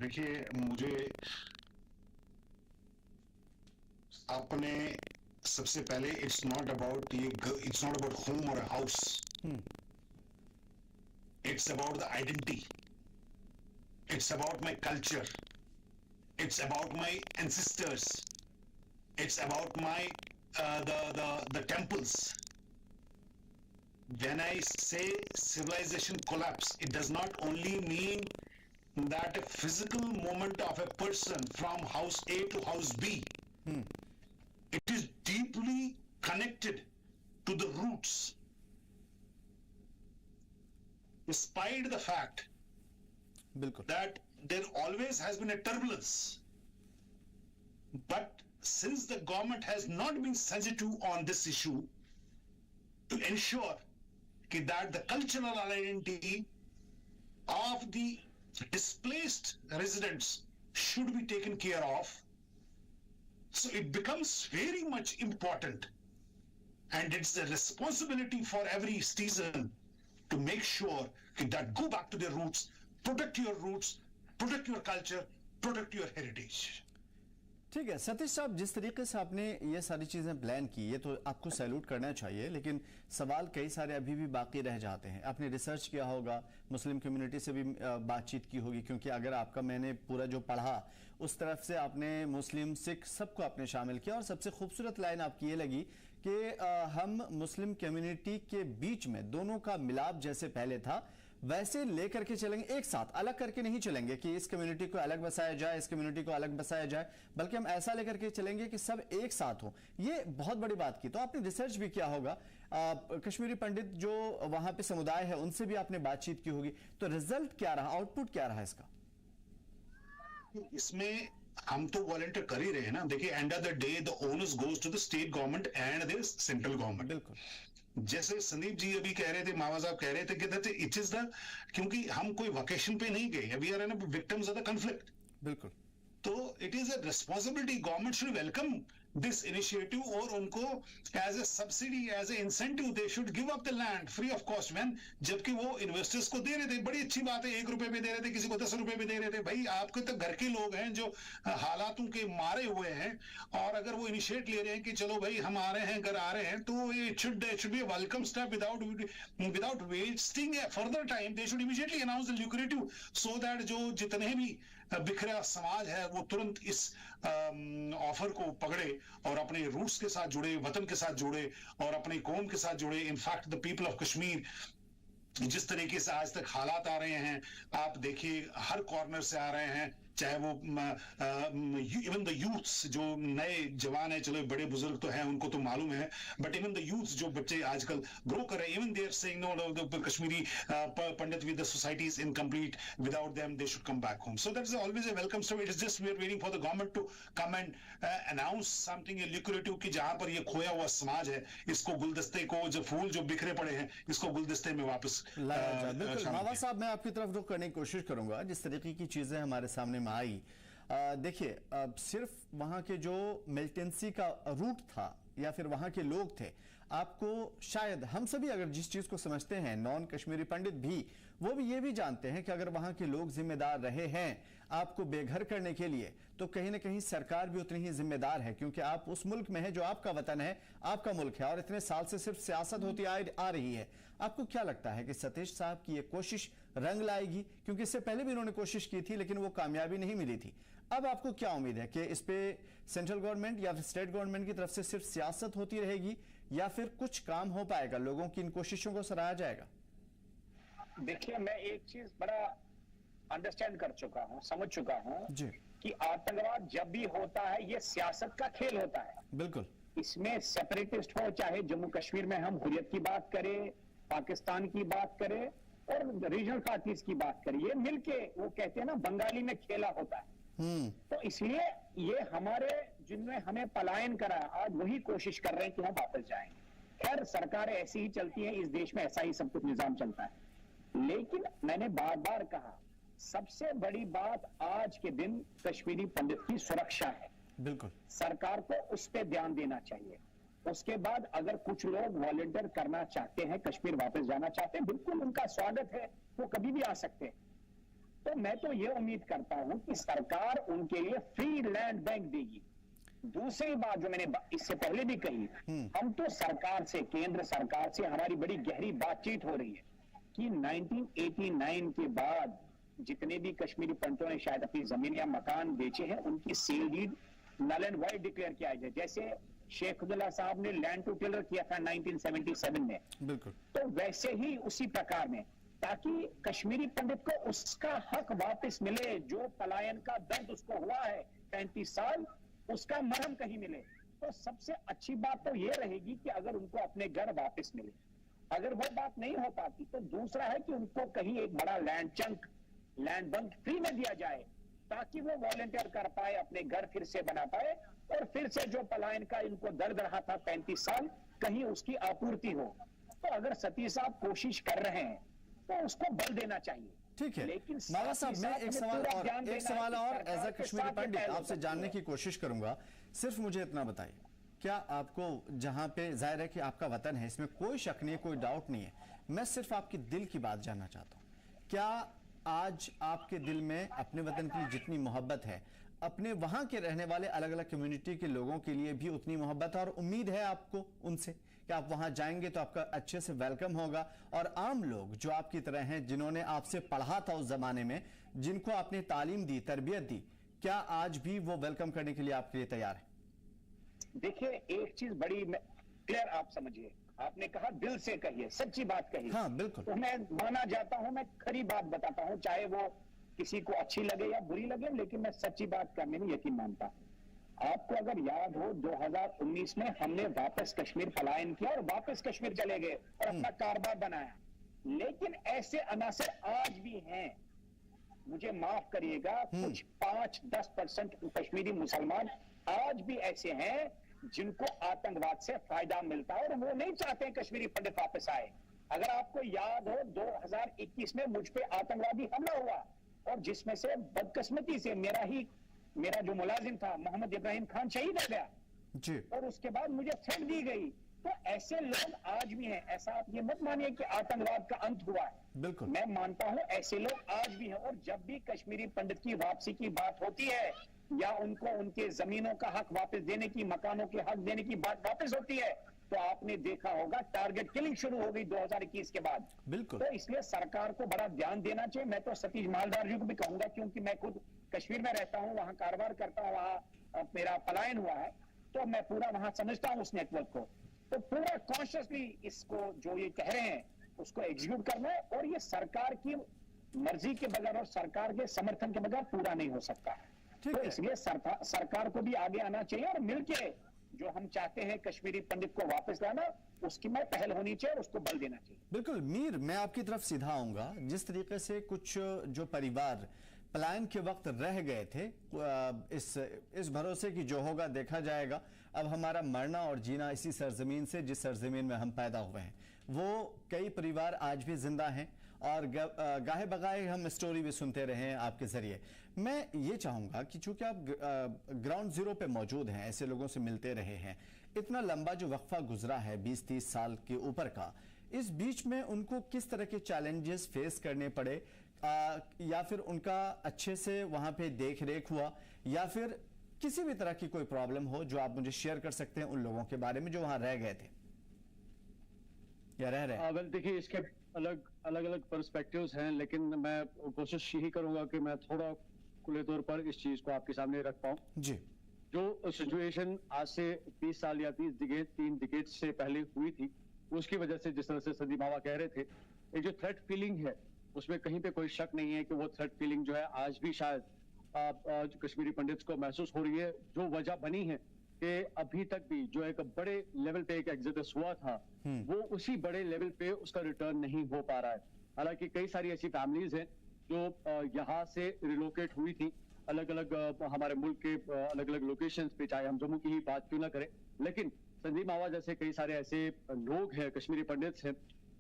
देखिए, मुझे आपने सबसे पहले इट्स नॉट अबाउट होम और house, it's about the identity, it's about my culture, it's about my ancestors, it's about my the temples. When I say civilization collapse, it does not only mean that a physical movement of a person from house A to house B. It is deeply connected to the roots. Despite the fact that there always has been a turbulence, but since the government has not been sensitive on this issue to ensure that the cultural identity of the displaced residents should be taken care of, so it becomes very much important, and it's a responsibility for every citizen to make sure that go back to their roots, protect your culture, protect your heritage.
ठीक है सतीश साहब, जिस तरीके से आपने ये सारी चीजें प्लान की, ये तो आपको सैल्यूट करना चाहिए, लेकिन सवाल कई सारे अभी भी बाकी रह जाते हैं। आपने रिसर्च किया होगा, मुस्लिम कम्युनिटी से भी बातचीत की होगी, क्योंकि अगर आपका, मैंने पूरा जो पढ़ा उस तरफ से आपने मुस्लिम सिख सबको आपने शामिल किया और सबसे खूबसूरत लाइन आपकी ये लगी कि हम मुस्लिम कम्युनिटी के बीच में दोनों का मिलाप जैसे पहले था वैसे लेकर के चलेंगे, एक साथ, अलग करके नहीं चलेंगे कि इस कम्युनिटी को अलग बसाया जाए, इस कम्युनिटी को अलग बसाया जाए, बल्कि हम ऐसा लेकर के चलेंगे कि सब एक साथ हो। ये बहुत बड़ी बात की। तो आपने रिसर्च भी किया होगा, कश्मीरी पंडित जो वहां पे समुदाय है उनसे भी आपने बातचीत की होगी, तो रिजल्ट क्या रहा, आउटपुट क्या रहा इसका?
इसमें हम तो वॉलंटियर कर ही रहे हैं ना। देखिए, end of the day the owners goes to the state government and the central government.
बिल्कुल,
जैसे संदीप जी अभी कह रहे थे, मावा साहब कह रहे थे कि इट इज द, क्योंकि हम कोई वकेशन पे नहीं गए, we are an victims of the conflict.
बिल्कुल,
तो it is a responsibility, government should welcome this initiative और उनको as a subsidy, as a incentive they should give up the land free of cost man. जबकि वो investors को दे रहे थे, बड़ी अच्छी बात है, 1 रुपए पे दे रहे थे, किसी को 10 रुपए पे दे रहे थे। भाई, आपके तो घर के लोग हैं जो हालातों के मारे हुए हैं, और अगर वो इनिशिएट ले रहे हैं कि चलो भाई हम आ रहे हैं, घर आ रहे हैं, तो it should be a welcome step without wasting further time. They should immediately announce the lucrative so that जो जितने भी बिखरा समाज है वो तुरंत इस ऑफर को पकड़े और अपने रूट्स के साथ जुड़े, वतन के साथ जुड़े और अपनी कौम के साथ जुड़े। In fact the people of Kashmir, जिस तरीके से आज तक हालात आ रहे हैं, आप देखिए हर कॉर्नर से आ रहे हैं, चाहे वो इवन द यूथ्स जो नए जवान है, चलो बड़े बुजुर्ग तो हैं उनको तो मालूम है, बट इवन द यूथ्स जो बच्चे आजकल ग्रो कर रहे हैं, even they are saying no, the Kashmiri Pandit with the society is incomplete, without them they should come back home. So that is always a welcome step. It is just we are waiting for the government to come and announce something lucrative कि जहां पर ये खोया हुआ समाज है, इसको गुलदस्ते को, जो फूल जो बिखरे पड़े हैं, इसको गुलदस्ते में वापस
लाया जाए। बिल्कुल, मावा साहब, मैं आपकी तरफ रुख करने की कोशिश करूंगा। जिस तरीके की चीजें हमारे सामने में आई, देखिए सिर्फ वहां के जो मिलिटेंसी का रूट था या फिर वहां के लोग थे, आपको शायद हम सभी अगर जिस चीज को समझते हैं, नॉन कश्मीरी पंडित भी, वो भी ये भी जानते हैं कि अगर वहां के लोग जिम्मेदार रहे हैं आपको बेघर करने के लिए, तो कहीं ना कहीं सरकार भी उतनी ही जिम्मेदार है, क्योंकि आप उस मुल्क में है जो आपका वतन है, आपका मुल्क है, और इतने साल से सिर्फ सियासत होती आ रही है। आपको क्या लगता है कि सतीश साहब की ये कोशिश रंग लाएगी? क्योंकि इससे पहले भी उन्होंने कोशिश की थी लेकिन वो कामयाबी नहीं मिली थी। अब आपको क्या उम्मीद है कि इस पे सेंट्रल गवर्नमेंट या फिर स्टेट गवर्नमेंट की तरफ से सिर्फ सियासत होती रहेगी या फिर कुछ काम हो पाएगा, लोगों की इन कोशिशों को सराहा जाएगा?
देखिए, मैं एक चीज बड़ा अंडरस्टैंड कर चुका हूं, समझ चुका हूं
जी,
कि आतंकवाद जब भी होता है ये सियासत का खेल होता है।
बिल्कुल,
इसमें सेपरेटिस्ट हो, चाहे जम्मू कश्मीर में हम हुर्रियत की बात करें, पाकिस्तान की बात करें और रीजनल पार्टीज की बात करें, ये मिलके, वो कहते हैं ना बंगाली में खेला होता है। तो इसलिए ये हमारे जिनमें हमें पलायन करा, आज वही कोशिश कर रहे हैं कि हम वापस जाएं। खैर सरकारें ऐसी ही चलती हैं, इस देश में ऐसा ही सब कुछ निजाम चलता है। लेकिन मैंने बार बार कहा, सबसे बड़ी बात आज के दिन कश्मीरी पंडित की सुरक्षा है।
बिल्कुल,
सरकार को उस पर ध्यान देना चाहिए। उसके बाद अगर कुछ लोग वॉलंटियर करना चाहते हैं, कश्मीर वापस जाना चाहते हैं, बिल्कुल उनका स्वागत है, वो कभी भी आ सकते हैं। तो मैं तो ये उम्मीद करता हूं कि सरकार उनके लिए फ्री लैंड बैंक देगी। दूसरी बात जो मैंने इससे पहले भी कही, हम तो सरकार से, केंद्र सरकार से हमारी बड़ी गहरी बातचीत हो रही है कि 1989 के बाद जितने भी कश्मीरी पंडितों ने शायद अपनी जमीन या मकान बेचे हैं, उनकी sale deed null and void declare किया जाए, जैसे शेख अब्दुल्ला साहब ने लैंड टू टिलर किया था 1977 में।
बिल्कुल,
तो वैसे ही उसी प्रकार में, ताकि कश्मीरी पंडित को उसका हक वापस मिले, जो पलायन का दर्द उसको हुआ है 35 साल, उसका मरहम कहीं मिले। तो सबसे अच्छी बात तो ये रहेगी कि अगर उनको अपने घर वापस मिले। अगर वो बात नहीं हो पाती तो दूसरा है कि उनको कहीं एक बड़ा land chunk, land bunk free में दिया जाए, ताकि वो वॉलंटियर कर पाए, अपने घर फिर से बना पाए, और फिर से जो पलायन का इनको दर्द रहा था 35 साल, कहीं उसकी आपूर्ति हो। तो अगर सतीश साहब कोशिश कर रहे हैं तो उसको बल देना चाहिए।
ठीक है।
लेकिन
माला साहब, मैं एक सवाल और एज अ कश्मीरी पंडित आपसे जानने की कोशिश करूंगा। सिर्फ मुझे इतना बताइए, क्या आपको, जहां पे जाहिर है कि आपका वतन है, इसमें कोई शक नहीं है, कोई डाउट नहीं है, मैं सिर्फ आपकी दिल की बात जानना चाहता हूं, क्या आज आपके दिल में अपने वतन की जितनी मोहब्बत है, अपने वहां के रहने वाले अलग अलग कम्युनिटी के लोगों के लिए भी उतनी मोहब्बत है, और उम्मीद है आपको उनसे कि आप वहां जाएंगे तो आपका अच्छे से वेलकम होगा, और आम लोग जो आपकी तरह हैं, जिन्होंने आपसे पढ़ा था उस जमाने में, जिनको आपने तालीम दी, तरबियत दी, क्या आज भी वो वेलकम करने के लिए आपके लिए तैयार है?
देखिए, एक चीज बड़ी क्लियर आप समझिए, आपने कहा दिल से कहिए, सच्ची बात कहिए।
हाँ, बिल्कुल।
तो मैं माना जाता हूं, मैं खरी बात बताता हूं, चाहे वो किसी को अच्छी लगे या बुरी लगे, लेकिन मैं सच्ची बात करने में यकीन मानता हूं। आपको अगर याद हो, 2019 में हमने वापस कश्मीर पलायन किया और वापस कश्मीर चले गए और अपना कारोबार बनाया। लेकिन ऐसे अनासर आज भी हैं, मुझे माफ करिएगा, कुछ 5-10% कश्मीरी मुसलमान आज भी ऐसे हैं जिनको आतंकवाद से फायदा मिलता है, और वो नहीं चाहते हैं कश्मीरी पंडित वापस आए। अगर आपको याद हो, 2021 में मुझ पे आतंकवादी हमला हुआ, और जिसमें से बदकिस्मती से मेरा जो मुलाजिम था मोहम्मद इब्राहिम खान शहीद हो गया
जी,
और उसके बाद मुझे थ्रेट दी गई। तो ऐसे लोग आज भी हैं। ऐसा आप ये मत मानिए कि आतंकवाद का अंत हुआ है,
बिल्कुल।
मैं मानता हूं ऐसे लोग आज भी हैं। और जब भी कश्मीरी पंडित की वापसी की बात होती है, या उनको उनके जमीनों का हक वापस देने की, मकानों के हक देने की बात वापस होती है, तो आपने देखा होगा टारगेट किलिंग शुरू हो गई 2021 के बाद।
बिल्कुल।
तो इसलिए सरकार को बड़ा ध्यान देना चाहिए। मैं तो सतीश मालदार जी को भी कहूंगा, क्योंकि मैं खुद कश्मीर में रहता हूं, वहां कारोबार करता हूं, वहां मेरा पलायन हुआ है, तो मैं पूरा वहां समझता हूं उस नेटवर्क को। तो पूरा कॉन्शियसली इसको जो ये कह रहे हैं उसको एग्जीक्यूट करना है, और ये सरकार की मर्जी के बगैर और सरकार के समर्थन के बगैर पूरा नहीं हो सकता। तो इसलिए सरकार को भी आगे आना चाहिए, और मिलके जो हम चाहते हैं कश्मीरी पंडित को वापस लाना, उसकी में पहल होनी चाहिए और उसको बल देना चाहिए।
बिल्कुल। मीर, मैं आपकी तरफ सीधा आऊंगा। जिस तरीके से कुछ जो परिवार पलायन के वक्त रह गए थे, इस भरोसे की जो होगा देखा जाएगा, अब हमारा मरना और जीना इसी सरजमीन से जिस सरजमीन में हम पैदा हुए हैं, वो कई परिवार आज भी जिंदा हैं, और गाहे बगाहे हम स्टोरी भी सुनते रहे हैं आपके जरिए। मैं ये चाहूंगा कि चूंकि आप ग्राउंड जीरो पे मौजूद हैं, ऐसे लोगों से मिलते रहे हैं, इतना लंबा जो वक्फा गुजरा है 20-30 साल के ऊपर का, इस बीच में उनको किस तरह के चैलेंजेस फेस करने पड़े, या फिर उनका अच्छे से वहां पे देख रेख हुआ, या फिर किसी भी तरह की कोई प्रॉब्लम हो जो आप मुझे शेयर कर सकते हैं उन लोगों के बारे में जो वहां रह गए थे या रह रहे हैं?
देखिए, इसके अलग पर्सपेक्टिव्स हैं, लेकिन मैं कोशिश यही करूंगा कि मैं थोड़ा खुले तौर पर इस चीज को आपके सामने रख पाऊं।
जी।
जो सिचुएशन आज से 30 साल या 3 डिकेड से पहले हुई थी, उसकी वजह से, जिस तरह से संदीप बाबा कह रहे थे, एक जो थ्रेट फीलिंग है, उसमें कहीं पे कोई शक नहीं है कि वो थ्रेट फीलिंग जो है आज भी शायद कश्मीरी पंडित को महसूस हो रही है। जो वजह बनी है कि अभी तक भी जो एक बड़े लेवल पे एक एग्जिडस हुआ था, वो उसी बड़े लेवल पे उसका रिटर्न नहीं हो पा रहा है। हालांकि कई सारी ऐसी फैमिलीज हैं जो यहाँ से रिलोकेट हुई थी, अलग अलग हमारे मुल्क के अलग अलग लोकेशंस पे, चाहे हम जम्मू की ही बात क्यों ना करें, लेकिन संदीप मावा जैसे कई सारे ऐसे लोग हैं, कश्मीरी पंडित्स हैं,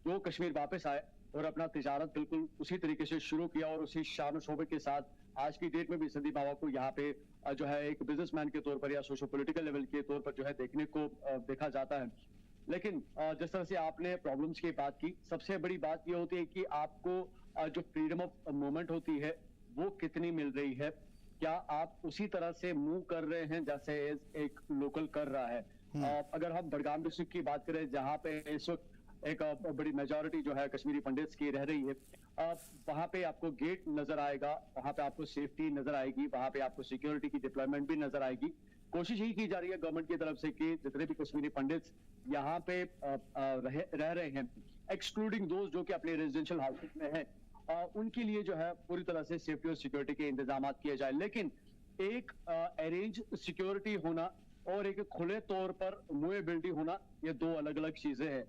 जो कश्मीर वापस आए और अपना तिजारत बिल्कुल उसी तरीके से शुरू किया और उसी शान शोभे के साथ आज की डेट में भी संदीप मावा को यहाँ पे जो है एक बिजनेसमैन के तौर पर या सोशो पॉलिटिकल लेवल के तौर पर जो है देखने को देखा जाता है। लेकिन जिस तरह से आपने प्रॉब्लम्स की बात की, सबसे बड़ी बात ये होती है कि आपको जो फ्रीडम ऑफ मूवमेंट होती है वो कितनी मिल रही है, क्या आप उसी तरह से मूव कर रहे हैं जैसे एक लोकल कर रहा है। अगर हम बडगाम डिस्ट्रिक्ट की बात करें जहाँ पे इस वक्त एक बड़ी मेजॉरिटी जो है कश्मीरी पंडित्स की रह रही है, वहां पे आपको गेट नजर आएगा, वहां पे आपको सेफ्टी नजर आएगी, वहां पे आपको सिक्योरिटी की डिप्लॉयमेंट भी नजर आएगी। कोशिश ही की जा रही है गवर्नमेंट की तरफ से कि जितने भी कश्मीरी पंडित्स यहाँ पे रह रहे हैं, एक्सक्लूडिंग दोस्त जो कि अपने रेजिडेंशियल हाउसेस में हैं, उनके लिए जो है पूरी तरह से सेफ्टी और सिक्योरिटी के इंतजाम किए जाए। लेकिन एक अरेंज सिक्योरिटी होना और एक खुले तौर पर मूवेबिलिटी होना, ये दो अलग अलग चीजें हैं।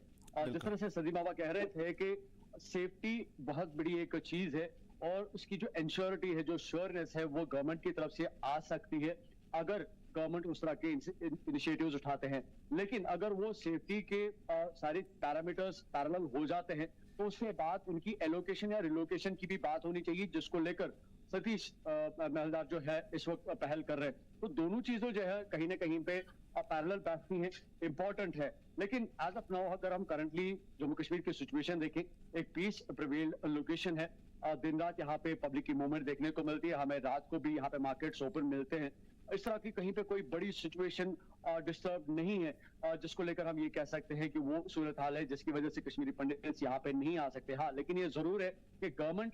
जिस तरह से सदी बाबा कह रहे थे कि सेफ्टी बहुत बड़ी एक चीज है और उसकी जो इंश्योरिटी है, जो श्योरनेस है, वो गवर्नमेंट की तरफ से आ सकती है अगर गवर्नमेंट उस तरह के इनिशिएटिव्स उठाते हैं। लेकिन अगर वो सेफ्टी के सारे पैरामीटर्स पैरेलल हो जाते हैं तो उसके बाद उनकी एलोकेशन या रिलोकेशन की भी बात होनी चाहिए, जिसको लेकर सतीश महलदार जो है इस वक्त पहल कर रहे हैं। तो दोनों चीजों जो है कहीं ना कहीं पे पैरेलल बैठती है, इंपॉर्टेंट है। लेकिन एज ऑफ नाउ अगर हम करंटली जम्मू कश्मीर की सिचुएशन देखें, एक पीस प्रिवेल्ड लोकेशन है, दिन रात यहाँ पे पब्लिक की मूवमेंट देखने को मिलती है, हमें रात को भी यहाँ पे मार्केट्स ओपन मिलते हैं। इस तरह की कहीं पे कोई बड़ी सिचुएशन डिस्टर्ब नहीं है जिसको लेकर हम ये कह सकते हैं कि वो सूरत हाल है जिसकी वजह से कश्मीरी पंडित्स यहाँ पे नहीं आ सकते। हाँ, लेकिन ये जरूर है कि गवर्नमेंट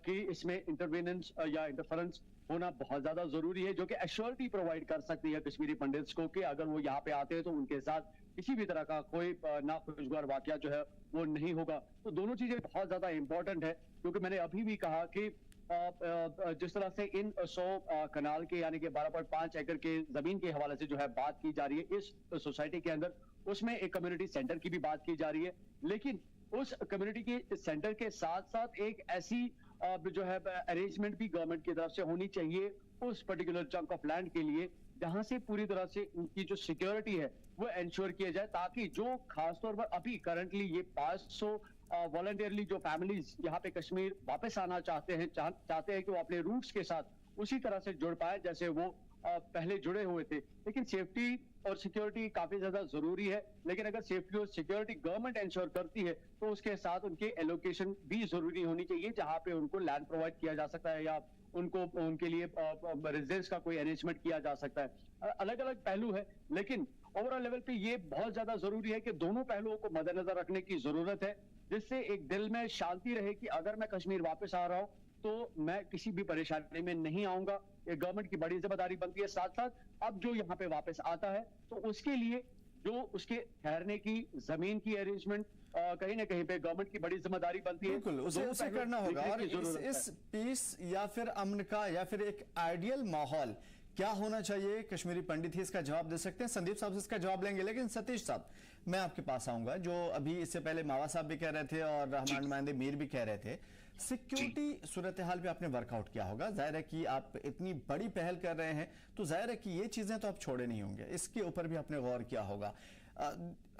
की इसमें इंटरवेनेंस या इंटरफेरेंस होना बहुत ज्यादा जरूरी है, जो कि एश्योरिटी प्रोवाइड कर सकती है कश्मीरी पंडित्स को कि अगर वो यहाँ पे आते हैं तो उनके साथ किसी भी तरह का कोई नाखुशगवार वाकया जो है वो नहीं होगा। तो दोनों चीजें बहुत ज्यादा इंपॉर्टेंट है, क्योंकि मैंने अभी भी कहा कि जिस तरह से इन 100 कनाल के यानी कि 12.5 एकड़ के जमीन के हवाले से जो है बात की जा रही है इस सोसाइटी के अंदर, उसमें एक कम्युनिटी सेंटर की भी बात की जा रही है। लेकिन उस कम्युनिटी के सेंटर के साथ साथ एक ऐसी जो है अरेंजमेंट भी गवर्नमेंट की तरफ से होनी चाहिए उस पर्टिकुलर चंक ऑफ लैंड के लिए, जहां से पूरी तरह से उनकी जो सिक्योरिटी है वो इंश्योर किया जाए, ताकि जो खासतौर पर अभी करंटली ये 500 वॉलंटियरली जो फैमिलीज यहाँ पे कश्मीर वापस आना चाहते हैं कि वो अपने रूट्स के साथ उसी तरह से जुड़ पाए जैसे वो पहले जुड़े हुए थे। लेकिन सेफ्टी और सिक्योरिटी काफी ज्यादा जरूरी है, लेकिन अगर सेफ्टी और सिक्योरिटी गवर्नमेंट इंश्योर करती है तो उसके साथ उनके एलोकेशन भी जरूरी होनी चाहिए, जहां पे उनको लैंड प्रोवाइड किया जा सकता है या उनको उनके लिए रेजिडेंस का कोई अरेंजमेंट किया जा सकता है। अलग अलग पहलू है, लेकिन ओवरऑल लेवल पे ये बहुत ज्यादा जरूरी है कि दोनों पहलुओं को मद्देनजर रखने की जरूरत है, जिससे एक दिल में शांति रहे कि अगर मैं कश्मीर वापस आ रहा हूं तो मैं किसी भी परेशानी में नहीं आऊंगा। ये गवर्नमेंट की बड़ी जिम्मेदारी बनती है। साथ साथ अब जो यहाँ पे वापस आता है तो उसके लिए जो उसके ठहरने की जमीन की अरेंजमेंट कहीं ना कहीं पे गवर्नमेंट की बड़ी जिम्मेदारी बनती है।
बिल्कुल, उसे करना होगा। और इस पीस या फिर अमन का या फिर एक आइडियल माहौल क्या होना चाहिए, कश्मीरी पंडित ही इसका जवाब दे सकते हैं। संदीप साहब से इसका जवाब लेंगे, लेकिन सतीश साहब मैं आपके पास आऊंगा। जो अभी इससे पहले मावा साहब भी कह रहे थे और हमारे नुमाइंदे मीर भी कह रहे थे, सिक्योरिटी सूरत हाल पे आपने वर्कआउट किया होगा। जाहिर है कि आप इतनी बड़ी पहल कर रहे हैं तो जाहिर है कि ये चीजें तो आप छोड़े नहीं होंगे, इसके ऊपर भी आपने गौर किया होगा।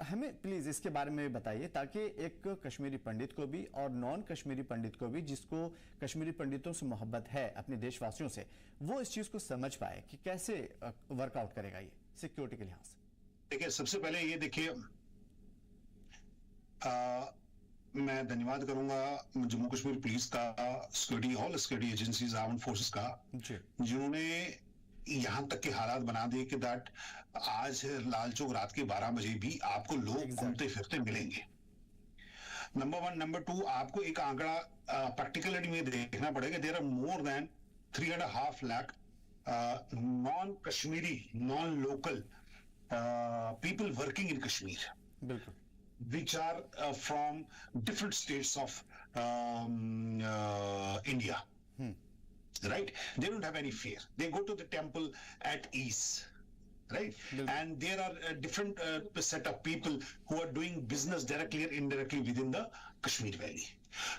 हमें प्लीज इसके बारे में बताइए, ताकि एक कश्मीरी पंडित को भी और नॉन कश्मीरी पंडित को भी, जिसको कश्मीरी पंडितों से मोहब्बत है अपने देशवासियों से, वो इस चीज को समझ पाए कि कैसे वर्कआउट करेगा ये सिक्योरिटी के लिहाज से।
देखिए, सबसे पहले ये देखिए, मैं धन्यवाद करूंगा जम्मू कश्मीर पुलिस का, security, all security agencies, armed forces का, जिन्होंने यहां तक के हालात बना दिए कि दैट आज लाल चौक रात के 12 बजे भी आपको लोग घूमते फिरते मिलेंगे। नंबर 1। नंबर 2, आपको एक आंकड़ा प्रैक्टिकलिटी में देखना पड़ेगा। There are more than 3.5 lakh non Kashmiri, non local people working in Kashmir, बिल्कुल, which are from different states of India. Right? They don't have any fear. They go to the temple at ease. Right? And there are a different set of people who are doing business directly or indirectly within the Kashmir Valley.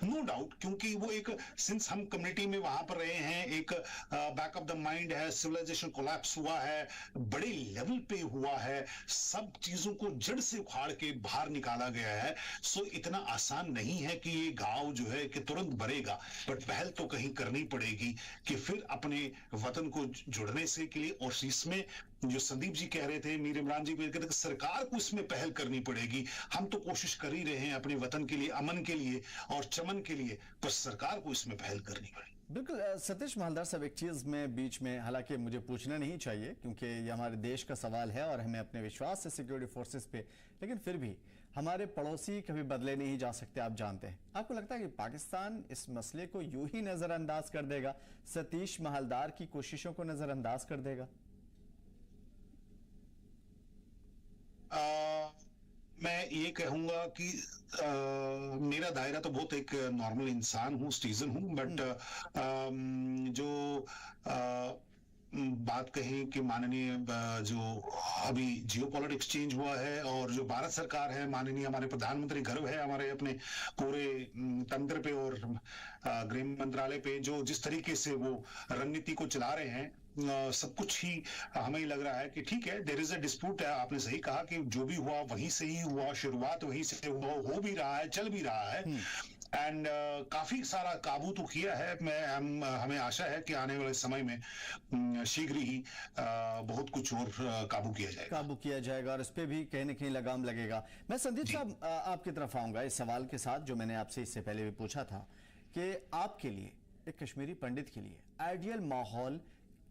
No doubt, क्योंकि वो एक since हम community में वहां पर रहे हैं, एक बैक ऑफ द माइंड है, सिविलाइजेशन कोलैप्स हुआ है, बड़े लेवल पे हुआ है, सब चीजों को जड़ से उखाड़ के बाहर निकाला गया है। सो इतना आसान नहीं है कि ये गांव जो है कि तुरंत भरेगा, बट पहल तो कहीं करनी पड़ेगी कि फिर अपने वतन को जुड़ने से के लिए। और इसमें जो संदीप जी कह रहे थे, मीर इमरान जी कहते थे, सरकार को इसमें पहल करनी पड़ेगी। हम तो कोशिश कर ही रहे हैं अपने वतन के लिए, अमन के लिए और चमन के लिए, पर सरकार को इसमें पहल करनी पड़ेगी।
बिल्कुल सतीश महलदार साहब, एक चीज में बीच में, हालांकि मुझे पूछना नहीं चाहिए क्योंकि ये हमारे देश का सवाल है और हमें अपने विश्वास है सिक्योरिटी फोर्सेस पे, लेकिन फिर भी हमारे पड़ोसी कभी बदले नहीं जा सकते, आप जानते हैं। आपको लगता है कि पाकिस्तान इस मसले को यूं ही नजरअंदाज कर देगा, सतीश महलदार की कोशिशों को नजरअंदाज कर देगा?
मैं ये कहूंगा कि मेरा दायरा तो बहुत एक नॉर्मल इंसान हूँ, सिटीजन हूँ, बट जो बात कही कि माननीय जो अभी जियोपॉलिटिक्स चेंज हुआ है और जो भारत सरकार है, माननीय हमारे प्रधानमंत्री गर्व है हमारे अपने पूरे तंत्र पे और गृह मंत्रालय पे, जो जिस तरीके से वो रणनीति को चला रहे हैं, सब कुछ ही हमें ही लग रहा है कि ठीक है, देयर इज अ डिस्प्यूट है। आपने सही कहा कि जो भी हुआ वहीं से ही हुआ, शुरुआत वहीं से हुआ, हो भी रहा है, चल भी रहा है, एंड काफी सारा काबू तो किया है। हमें आशा है कि आने वाले समय में शीघ्र ही बहुत कुछ और काबू किया जाएगा
और इस पे भी कहीं ना कहीं लगाम लगेगा। मैं संदीप साहब आपकी तरफ आऊंगा इस सवाल के साथ जो मैंने आपसे इससे पहले भी पूछा था कि आपके लिए, एक कश्मीरी पंडित के लिए आइडियल माहौल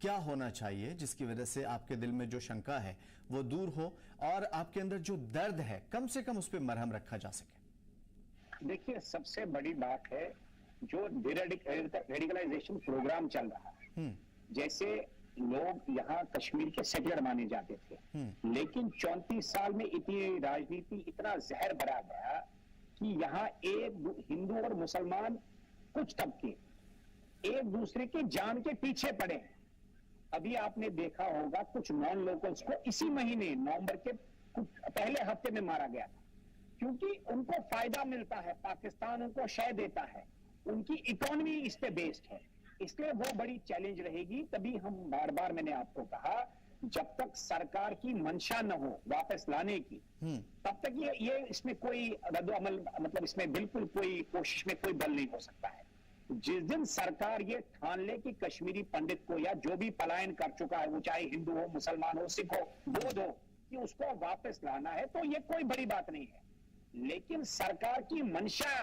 क्या होना चाहिए जिसकी वजह से आपके दिल में जो शंका है वो दूर हो और आपके अंदर जो दर्द है कम से कम उस पर मरहम रखा जा सके?
देखिए, सबसे बड़ी बात है जो रेडिकलाइजेशन प्रोग्राम चल रहा है। जैसे लोग यहाँ कश्मीर के सेक्युलर माने जाते थे, लेकिन 34 साल में इतनी राजनीति, इतना जहर भरा गया कि यहाँ एक हिंदू और मुसलमान, कुछ तबके एक दूसरे के जान के पीछे पड़े हैं। अभी आपने देखा होगा कुछ नॉन लोकल्स को इसी महीने नवंबर के कुछ पहले हफ्ते में मारा गया था, क्योंकि उनको फायदा मिलता है, पाकिस्तान उनको शय देता है, उनकी इकोनॉमी इस पे बेस्ड है, इसलिए वो बड़ी चैलेंज रहेगी। तभी हम बार बार, मैंने आपको कहा, जब तक सरकार की मंशा न हो वापस लाने की, तब तक ये इसमें कोई रद्द-ओ-अमल, मतलब इसमें बिल्कुल कोई कोशिश में कोई बल नहीं हो सकता है। जिस दिन सरकार ये ठान ले कि कश्मीरी पंडित को या जो भी पलायन कर चुका है, वो चाहे हिंदू हो, मुसलमान हो, सिख हो, बौद्ध हो, कि उसको वापस लाना है, तो ये कोई बड़ी बात नहीं है। लेकिन सरकार की मंशा,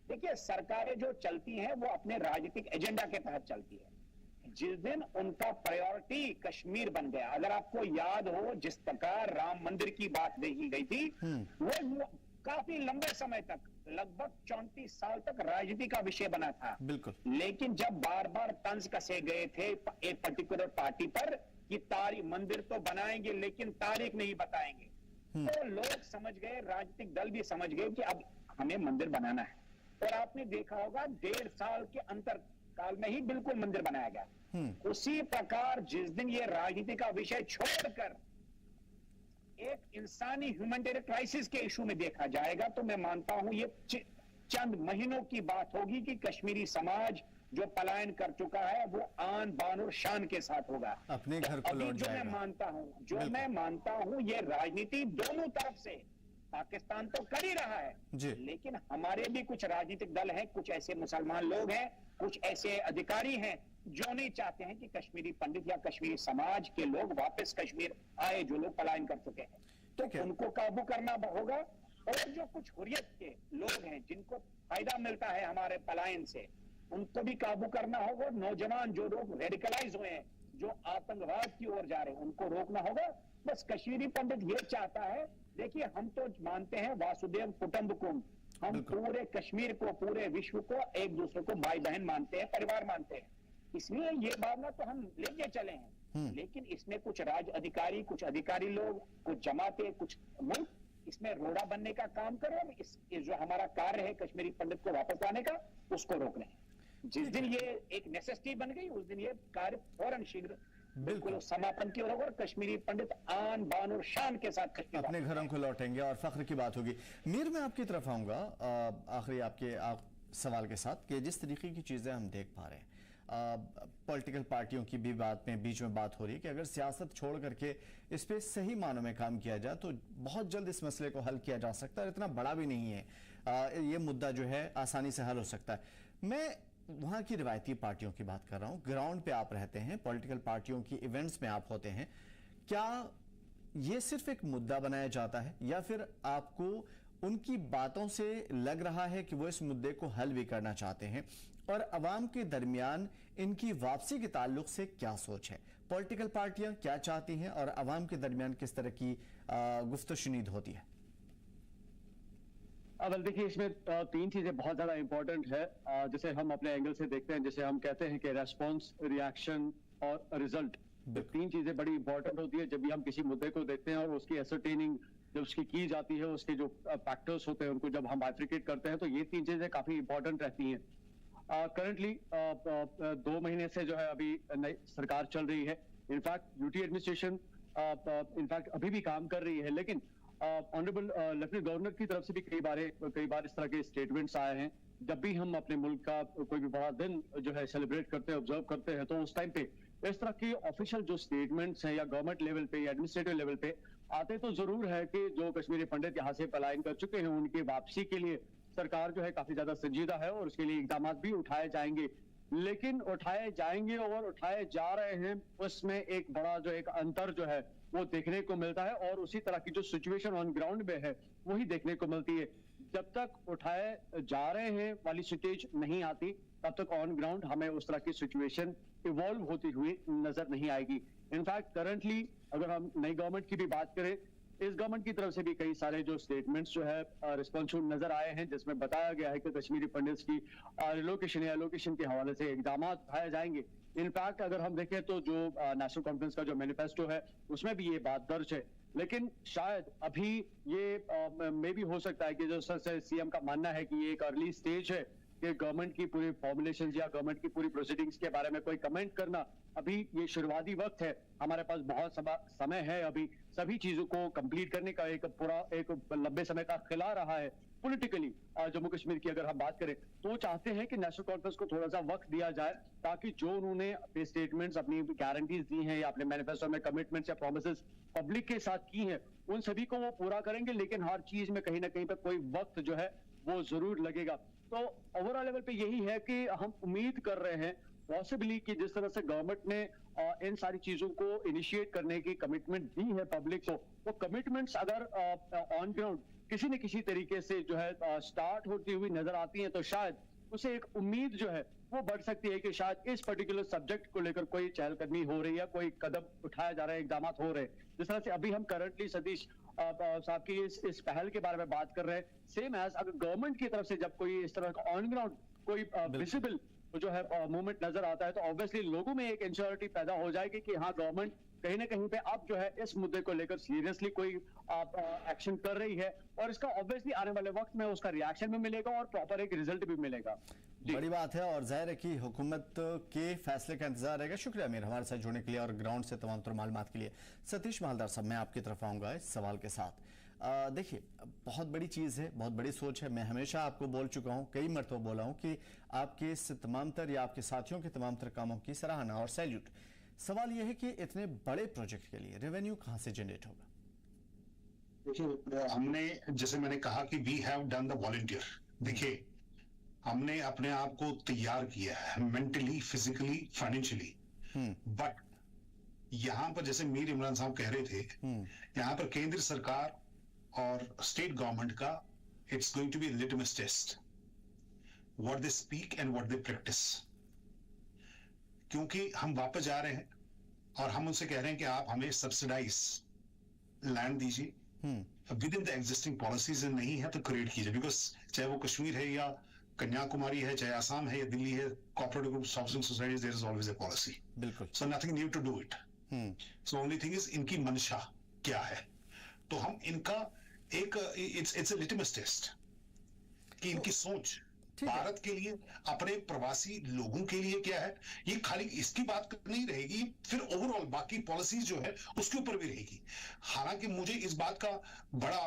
देखिए सरकारें जो चलती हैं वो अपने राजनीतिक एजेंडा के तहत चलती है। जिस दिन उनका प्रायोरिटी कश्मीर बन गया, अगर आपको याद हो जिस प्रकार राम मंदिर की बात देखी गई थी, वो काफी लंबे समय तक, लगभग 34 साल तक राजनीति का विषय बना था।
बिल्कुल।
लेकिन जब बार बार तंज कसे गए थे एक पर्टिकुलर पार्टी पर कि तारीख, मंदिर तो बनाएंगे लेकिन तारीख नहीं बताएंगे, तो लोग समझ गए, राजनीतिक दल भी समझ गए कि अब हमें मंदिर बनाना है। और आपने देखा होगा 1.5 साल के अंतर काल में ही बिल्कुल मंदिर बनाया गया। उसी प्रकार जिस दिन ये राजनीति का विषय छोड़कर एक इंसानी ह्यूमैनिटेरियन क्राइसिस के इशू में देखा जाएगा, तो मैं मानता हूं ये चंद महीनों की बात होगी कि कश्मीरी समाज जो पलायन कर चुका है वो आन बान और शान के साथ होगा,
अपने घर को लौट जाएगा।
मैं मानता हूं ये राजनीति दोनों तरफ से, पाकिस्तान तो कर ही रहा है, लेकिन हमारे भी कुछ राजनीतिक दल हैं, कुछ ऐसे मुसलमान लोग हैं, कुछ ऐसे अधिकारी हैं जो नहीं चाहते हैं कि कश्मीरी पंडित या कश्मीरी समाज के लोग वापस कश्मीर आए, जो लोग पलायन कर चुके हैं, तो उनको काबू करना होगा। और जो कुछ हुर्रियत के लोग हैं जिनको फायदा मिलता है हमारे पलायन से, उनको भी काबू करना होगा। नौजवान जो लोग रेडिकलाइज हुए हैं, जो आतंकवाद की ओर जा रहे हैं, उनको रोकना होगा। बस कश्मीरी पंडित ये चाहता है, देखिए हम तो मानते हैं वासुदेव कुटुंबकम, हम पूरे कश्मीर को, पूरे विश्व को एक दूसरे को भाई बहन मानते हैं, परिवार मानते हैं, इसलिए ये भावना तो हम लेके चले हैं। लेकिन इसमें कुछ राज्य अधिकारी, कुछ अधिकारी लोग, कुछ जमाते, कुछ मुल्क इसमें रोड़ा बनने का काम करें और इस जो हमारा कार्य है कश्मीरी पंडित को वापस लाने का, उसको रोक रहे हैं। जिस दिन ये एक नेसेसिटी बन गई, उस दिन ये कार्य फौरन शीघ्र बिल्कुल समापन की ओर होगा और कश्मीरी पंडित आन बान और शान के साथ अपने
घरों को लौटेंगे और फख्र की बात होगी। मीर, मैं आपकी तरफ आऊंगा, आखिरी आपके सवाल के साथ कि जिस तरीके की चीज़ें हम देख पा रहे हैं, पॉलिटिकल पार्टियों की भी बात में बीच में बात हो रही है कि अगर सियासत छोड़ करके इस पे सही मानों में काम किया जाए तो बहुत जल्द इस मसले को हल किया जा सकता है। इतना बड़ा भी नहीं है, ये मुद्दा जो है आसानी से हल हो सकता है। मैं वहाँ की रिवायती पार्टियों की बात कर रहा हूँ, ग्राउंड पे आप रहते हैं, पॉलिटिकल पार्टियों की इवेंट्स में आप होते हैं, क्या ये सिर्फ एक मुद्दा बनाया जाता है या फिर आपको उनकी बातों से लग रहा है कि वो इस मुद्दे को हल भी करना चाहते हैं? और अवाम के दरमियान इनकी वापसी के ताल्लुक से क्या सोच है? पॉलिटिकल पार्टियां क्या चाहती हैं और अवाम के दरमियान किस तरह की गुफ्तशुनीद होती है?
अब देखिए, इसमें तीन चीजें बहुत ज्यादा इंपॉर्टेंट है। जैसे हम अपने एंगल से देखते हैं, जैसे हम कहते हैं कि रेस्पॉन्स, रिएक्शन और रिजल्ट, तीन चीजें बड़ी इंपॉर्टेंट होती है जब भी हम किसी मुद्दे को देखते हैं और उसकी एसरटेनिंग जब उसकी की जाती है, उसके जो फैक्टर्स होते हैं उनको जब हम बाइफरकेट करते हैं, तो ये तीन चीजें काफी इंपॉर्टेंट रहती हैं। करंटली 2 महीने से जो है अभी नई सरकार चल रही है। इनफैक्ट यूटी एडमिनिस्ट्रेशन इनफैक्ट अभी भी काम कर रही है, लेकिन ऑनरेबल लेफ्टिनेंट गवर्नर की तरफ से भी कई बार इस तरह के स्टेटमेंट्स आए हैं। जब भी हम अपने मुल्क का कोई भी बड़ा दिन जो है सेलिब्रेट करते हैं, ऑब्जर्व करते हैं, तो उस टाइम पे इस तरह की ऑफिशियल जो स्टेटमेंट्स हैं या गवर्नमेंट लेवल पे या एडमिनिस्ट्रेटिव लेवल पे आते तो जरूर है कि जो कश्मीरी पंडित यहाँ से पलायन कर चुके हैं उनकी वापसी के लिए सरकार जो है काफी ज्यादा संजीदा है और उसके लिए इकदाम भी उठाए जाएंगे। लेकिन उठाए जाएंगे और उठाए जा रहे हैं, उसमें एक बड़ा जो एक अंतर जो है वो देखने को मिलता है और उसी तरह की जो सिचुएशन ऑन ग्राउंड में है वही देखने को मिलती है। जब तक उठाए जा रहे हैं वाली स्टेज नहीं आती तब तक ऑन ग्राउंड हमें उस तरह की सिचुएशन इवॉल्व होती हुई नजर नहीं आएगी। इनफैक्ट करंटली अगर हम नई गवर्नमेंट की भी बात करें, इस गवर्नमेंट की तरफ से भी कई सारे जो स्टेटमेंट्स जो है रिस्पॉन्सिव नजर आए हैं, जिसमें बताया गया है कि कश्मीरी पंडित्स की रिलोकेशन या एलोकेशन के हवाले से इकदाम उठाए जाएंगे। इनफैक्ट अगर हम देखें तो जो नेशनल कॉन्फ्रेंस का जो मैनिफेस्टो है उसमें भी ये बात दर्ज है, लेकिन शायद अभी ये मे भी हो सकता है कि जो सर सीएम का मानना है कि ये एक अर्ली स्टेज है कि गवर्नमेंट की पूरी फॉर्मुलेशन या गवर्नमेंट की पूरी प्रोसीडिंग्स के बारे में कोई कमेंट करना, अभी ये शुरुआती वक्त है, हमारे पास बहुत समय है अभी सभी चीजों को कंप्लीट करने का। एक लंबे समय का खिला रहा है पॉलिटिकली जम्मू कश्मीर की अगर हम बात करें तो चाहते हैं कि नेशनल कॉन्फ्रेंस को थोड़ा सा वक्त दिया जाए ताकि जो उन्होंने अपने स्टेटमेंट्स, अपनी गारंटीज दी हैं या अपने मैनिफेस्टो में कमिटमेंट्स या प्रोमिसेस पब्लिक के साथ की हैं उन सभी को वो पूरा करेंगे, लेकिन हर चीज में कहीं ना कहीं पर कोई वक्त जो है वो जरूर लगेगा। तो ओवरऑल लेवल पे यही है कि हम उम्मीद कर रहे हैं पॉसिबली कि जिस तरह से गवर्नमेंट ने इन सारी चीजों को इनिशिएट करने की कमिटमेंट दी है पब्लिक को, वो कमिटमेंट्स अगर ऑन ग्राउंड किसी न किसी तरीके से जो है स्टार्ट होती हुई नजर आती हैं तो शायद उसे एक उम्मीद जो है वो बढ़ सकती है कि शायद इस पर्टिकुलर सब्जेक्ट को लेकर कोई चहलकदमी हो रही है, कोई कदम उठाया जा रहा है, इकदाम हो रहे हैं। जिस तरह से अभी हम करंटली सतीश साहब की इस पहल के बारे में बात कर रहे हैं, सेम एज अगर गवर्नमेंट की तरफ से जब कोई इस तरह का ऑन ग्राउंड कोई विजिबल जो है मूवमेंट नजर आता है तो ऑब्वियसली लोगों में एक इंश्योरिटी पैदा हो जाएगी कि हाँ गवर्नमेंट कहीं ना कहीं पे अब जो है इस मुद्दे को लेकर सीरियसली कोई एक्शन कर रही है और इसका ऑब्वियसली आने वाले वक्त में उसका रिएक्शन भी मिलेगा और प्रॉपर एक रिजल्ट भी मिलेगा।
बड़ी बात है और जाहिर है कि हुकूमत के फैसले का इंतजार रहेगा। शुक्रिया अमीर हमारे साथ जुड़ने के लिए और ग्राउंड से तमाम तर मालूमात के लिए। सतीश मालदार साहब, मैं आपकी तरफ आऊंगा इस सवाल के साथ। देखिए, बहुत बड़ी चीज़ है, बहुत बड़ी सोच है। मैं हमेशा आपको बोल चुका हूं, कई मरतबा बोला हूं कि आपके इस तमाम तर या आपके साथियों के तमाम तर कामों की सराहना और सैल्यूट। सवाल यह है कि इतने बड़े प्रोजेक्ट के लिए रेवेन्यू कहां से जनरेट होगा?
देखिए, हमने जैसे मैंने कहा कि we have done the volunteer. देखिए, हमने अपने आप को तैयार किया है मेंटली, फिजिकली, फाइनेंशियली, बट यहां पर जैसे मीर इमरान साहब कह रहे थे, यहां पर केंद्र सरकार और स्टेट गवर्नमेंट का it's going to be litmus test, what they speak and what they practice. क्योंकि हम वापस जा रहे हैं और हम उनसे कह रहे हैं कि आप हमें सब्सिडाइज लैंड दीजिए with in the existing policies, नहीं है तो क्रिएट कीजिए। बिकॉज चाहे वो कश्मीर है या कन्याकुमारी है, चाहे आसाम है या दिल्ली है, corporate groups, housing societies, there is always a policy.
बिल्कुल।
So nothing new to do it. So only thing is इनकी मंशा क्या है। तो हम इनका एक इट्स अ लिटमस टेस्ट कि इनकी सोच भारत के लिए, अपने प्रवासी लोगों के लिए क्या है। ये खाली इसकी बात नहीं रहेगी, फिर ओवरऑल बाकी पॉलिसीज जो है उसके ऊपर भी रहेगी। हालांकि मुझे इस बात का बड़ा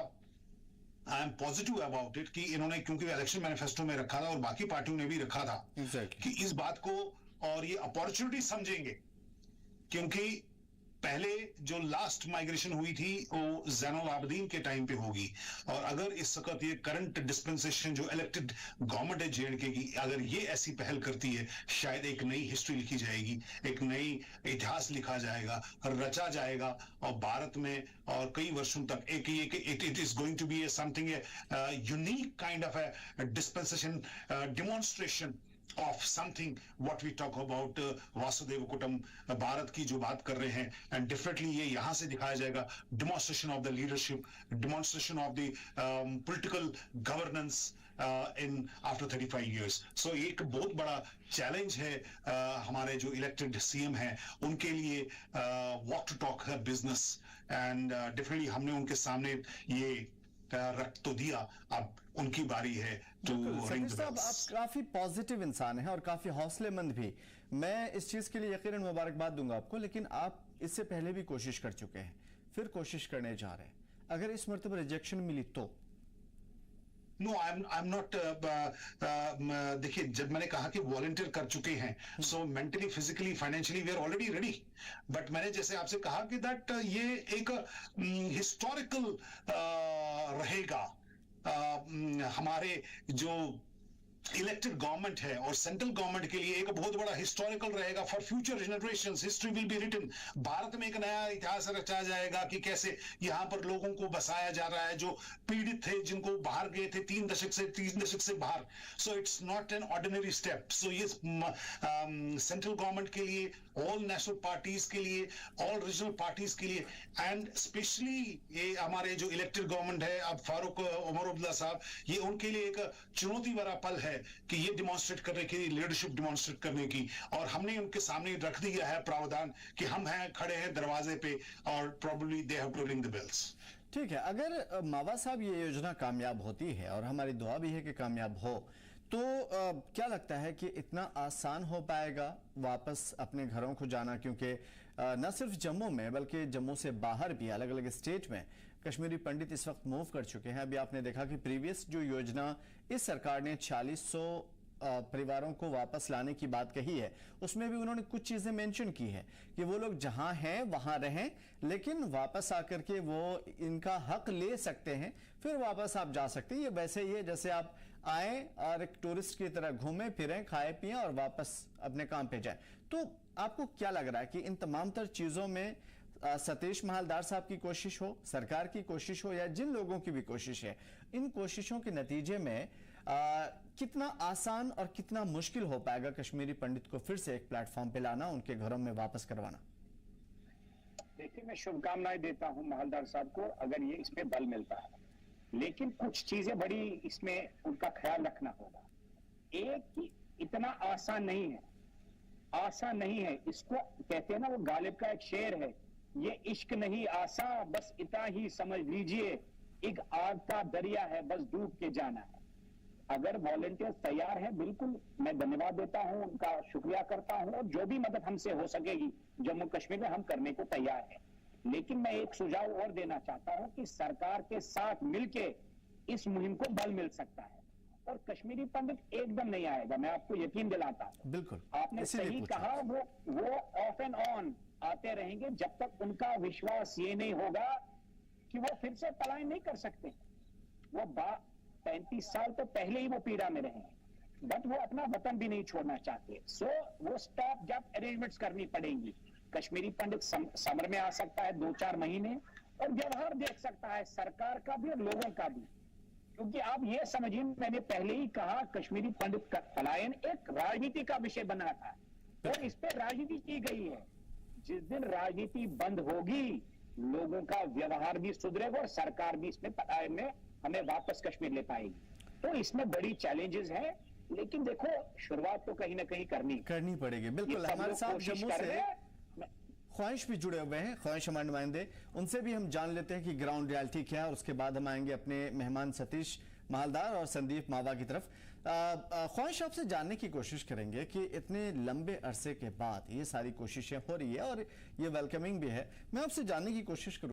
I am positive about it कि इन्होंने, क्योंकि इलेक्शन मैनिफेस्टो में रखा था और बाकी पार्टियों ने भी रखा था कि इस बात को और ये अपॉर्चुनिटी समझेंगे, क्योंकि पहले जो लास्ट माइग्रेशन हुई थी वो ज़ैनुल आबदीन के टाइम पे होगी, और अगर इस वक्त ये करंट डिस्पेंसेशन जो इलेक्टेड गवर्नमेंट है जेएंडके की, अगर ये ऐसी पहल करती है, शायद एक नई हिस्ट्री लिखी जाएगी, एक नई इतिहास लिखा जाएगा, रचा जाएगा, और भारत में और कई वर्षों तक it is going to be something unique kind of a dispensation demonstration of something what we talk about Vasudev Kutumb, Bharat की जो बात कर रहे हैं, and definitely ये यहाँ से दिखाया जाएगा demonstration of the leadership, demonstration of the political governance in after 35 years. So एक बहुत बड़ा चैलेंज है हमारे जो इलेक्टेड सीएम हैं उनके लिए, walk to talk business, and definitely हमने उनके सामने ये रख तो दिया, अब उनकी बारी है तो रिंग द बेल्स।
आप काफी पॉजिटिव इंसान हैं और काफी हौसलेमंद भी, मैं इस चीज के लिए यकीनन मुबारकबाद दूंगा आपको, लेकिन आप इससे पहले भी कोशिश कर चुके हैं, फिर कोशिश करने जा रहे हैं, अगर इस मर्तबा रिजेक्शन मिली तो?
नो, आई एम नॉट, देखिए जब मैंने कहा कि वॉलंटियर कर चुके हैं, so mentally, physically, financially we are already ready, but मैंने जैसे आपसे कहा कि दैट ये एक हिस्टोरिकल रहेगा, हमारे जो इलेक्टेड गवर्नमेंट है और सेंट्रल गवर्नमेंट के लिए एक बहुत बड़ा हिस्टोरिकल रहेगा for future generations, history will be written, Bharat में एक नया इतिहास रचा जाएगा कि कैसे यहाँ पर लोगों को बसाया जा रहा है जो पीड़ित थे, जिनको बाहर गए थे 3 दशक से बाहर, so it's not an ordinary step. So ये सेंट्रल गवर्नमेंट के लिए, ऑल नेशनल पार्टीज के लिए, ऑल रीजनल पार्टीज के लिए, एंड स्पेशली ये हमारे जो इलेक्टेड गवर्नमेंट है, अब फारूक उमर अब्दुल्ला साहब, ये उनके लिए एक चुनौती भरा पल है कि ये डिमॉन्स्ट्रेट करने की, लीडरशिप डिमॉन्स्ट्रेट करने की, और हमने उनके सामने रख दिया है प्रावधान कि हम हैं, खड़े हैं दरवाजे पे, और probably they have to ring the bells.
ठीक है, अगर मावा साहब ये योजना कामयाब होती है, और हमारी दुआ भी है कि कामयाब हो, तो क्या लगता है कि इतना आसान हो पाएगा वापस अपने घरों को जाना? क्योंकि न सिर्फ जम्मू में बल्कि जम्मू से बाहर भी अलग अलग स्टेट में कश्मीरी पंडित इस वक्त मूव कर चुके हैं। अभी आपने देखा कि प्रीवियस जो योजना इस सरकार ने 4600 परिवारों को वापस लाने की बात कही है, उसमें भी उन्होंने कुछ चीजें मेंशन की है कि वो लोग जहां हैं वहां रहें, लेकिन वापस आकर के वो इनका हक ले सकते हैं, फिर वापस आप जा सकते हैं। ये वैसे ही है जैसे आप आए और एक टूरिस्ट की तरह घूमें फिरें, खाए पिए और वापस अपने काम पे जाए। तो आपको क्या लग रहा है कि इन तमाम तर चीजों में सतीश महालदार साहब की कोशिश हो, सरकार की कोशिश हो, या जिन लोगों की भी कोशिश है, इन कोशिशों के नतीजे में कितना आसान और कितना मुश्किल हो पाएगा कश्मीरी पंडित को फिर से एक प्लेटफॉर्म पे लाना, उनके घरों में वापस करवाना?
देखिए, मैं शुभकामनाएं देता हूं महालदार साहब को अगर ये इसमें बल मिलता है, लेकिन कुछ चीजें बड़ी इसमें उनका ख्याल रखना होगा। एक कि इतना आसान नहीं है, आसान नहीं है। इसको कहते हैं ना, वो गालिब का एक शेर है, ये इश्क नहीं आसा, बस इतना ही समझ लीजिए, एक आग का दरिया है, बस डूब के जाना है। अगर वॉलंटियर्स तैयार हैं, बिल्कुल मैं धन्यवाद देता हूं, उनका शुक्रिया करता हूं, और जो भी मदद हमसे हो सकेगी जम्मू कश्मीर में हम करने को तैयार हैं। लेकिन मैं एक सुझाव और देना चाहता हूं कि सरकार के साथ मिलके इस मुहिम को बल मिल सकता है, और कश्मीरी पंडित एकदम नहीं आएगा, मैं आपको यकीन दिलाता हूं।
बिल्कुल,
आपने सही कहा, वो ऑफ एंड ऑन आते रहेंगे जब तक उनका विश्वास ये नहीं होगा कि वो फिर से पलायन नहीं कर सकते। वो 35 साल तो पहले ही वो पीड़ा में रहे, बट वो अपना वतन भी नहीं छोड़ना चाहते। सो वो स्टॉप जब अरेंजमेंट्स करनी पड़ेंगी। कश्मीरी पंडित समर में आ सकता है 2-4 महीने, और व्यवहार देख सकता है सरकार का भी और लोगों का भी, क्योंकि आप ये समझिए, मैंने पहले ही कहा, कश्मीरी पंडित का पलायन एक राजनीति का विषय बना था, और इस पर राजनीति की गई है। जिस दिन राजनीति बंद होगी, लोगों का व्यवहार भी सुधरेगा और सरकार भी इसमें पलायन में हमें वापस कश्मीर ले पाएगी। तो इसमें बड़ी चैलेंजेस हैं, लेकिन देखो शुरुआत तो कहीं ना कहीं करनी
पड़ेगी। बिल्कुल, हमारे साथ जम्मू से ख्वाहिश भी जुड़े हुए हैं, ख्वाहिश हमारे नुमाइंदे, उनसे भी हम जान लेते हैं कि ग्राउंड रियलिटी क्या है, और उसके बाद हम आएंगे अपने मेहमान सतीश महालदार और संदीप मावा की तरफ। ख्वाहिश आपसे जानने की कोशिश करेंगे कि इतने लंबे अरसे के बाद ये सारी कोशिशें हो रही है और ये वेलकमिंग भी है, मैं आपसे जानने की कोशिश करूँ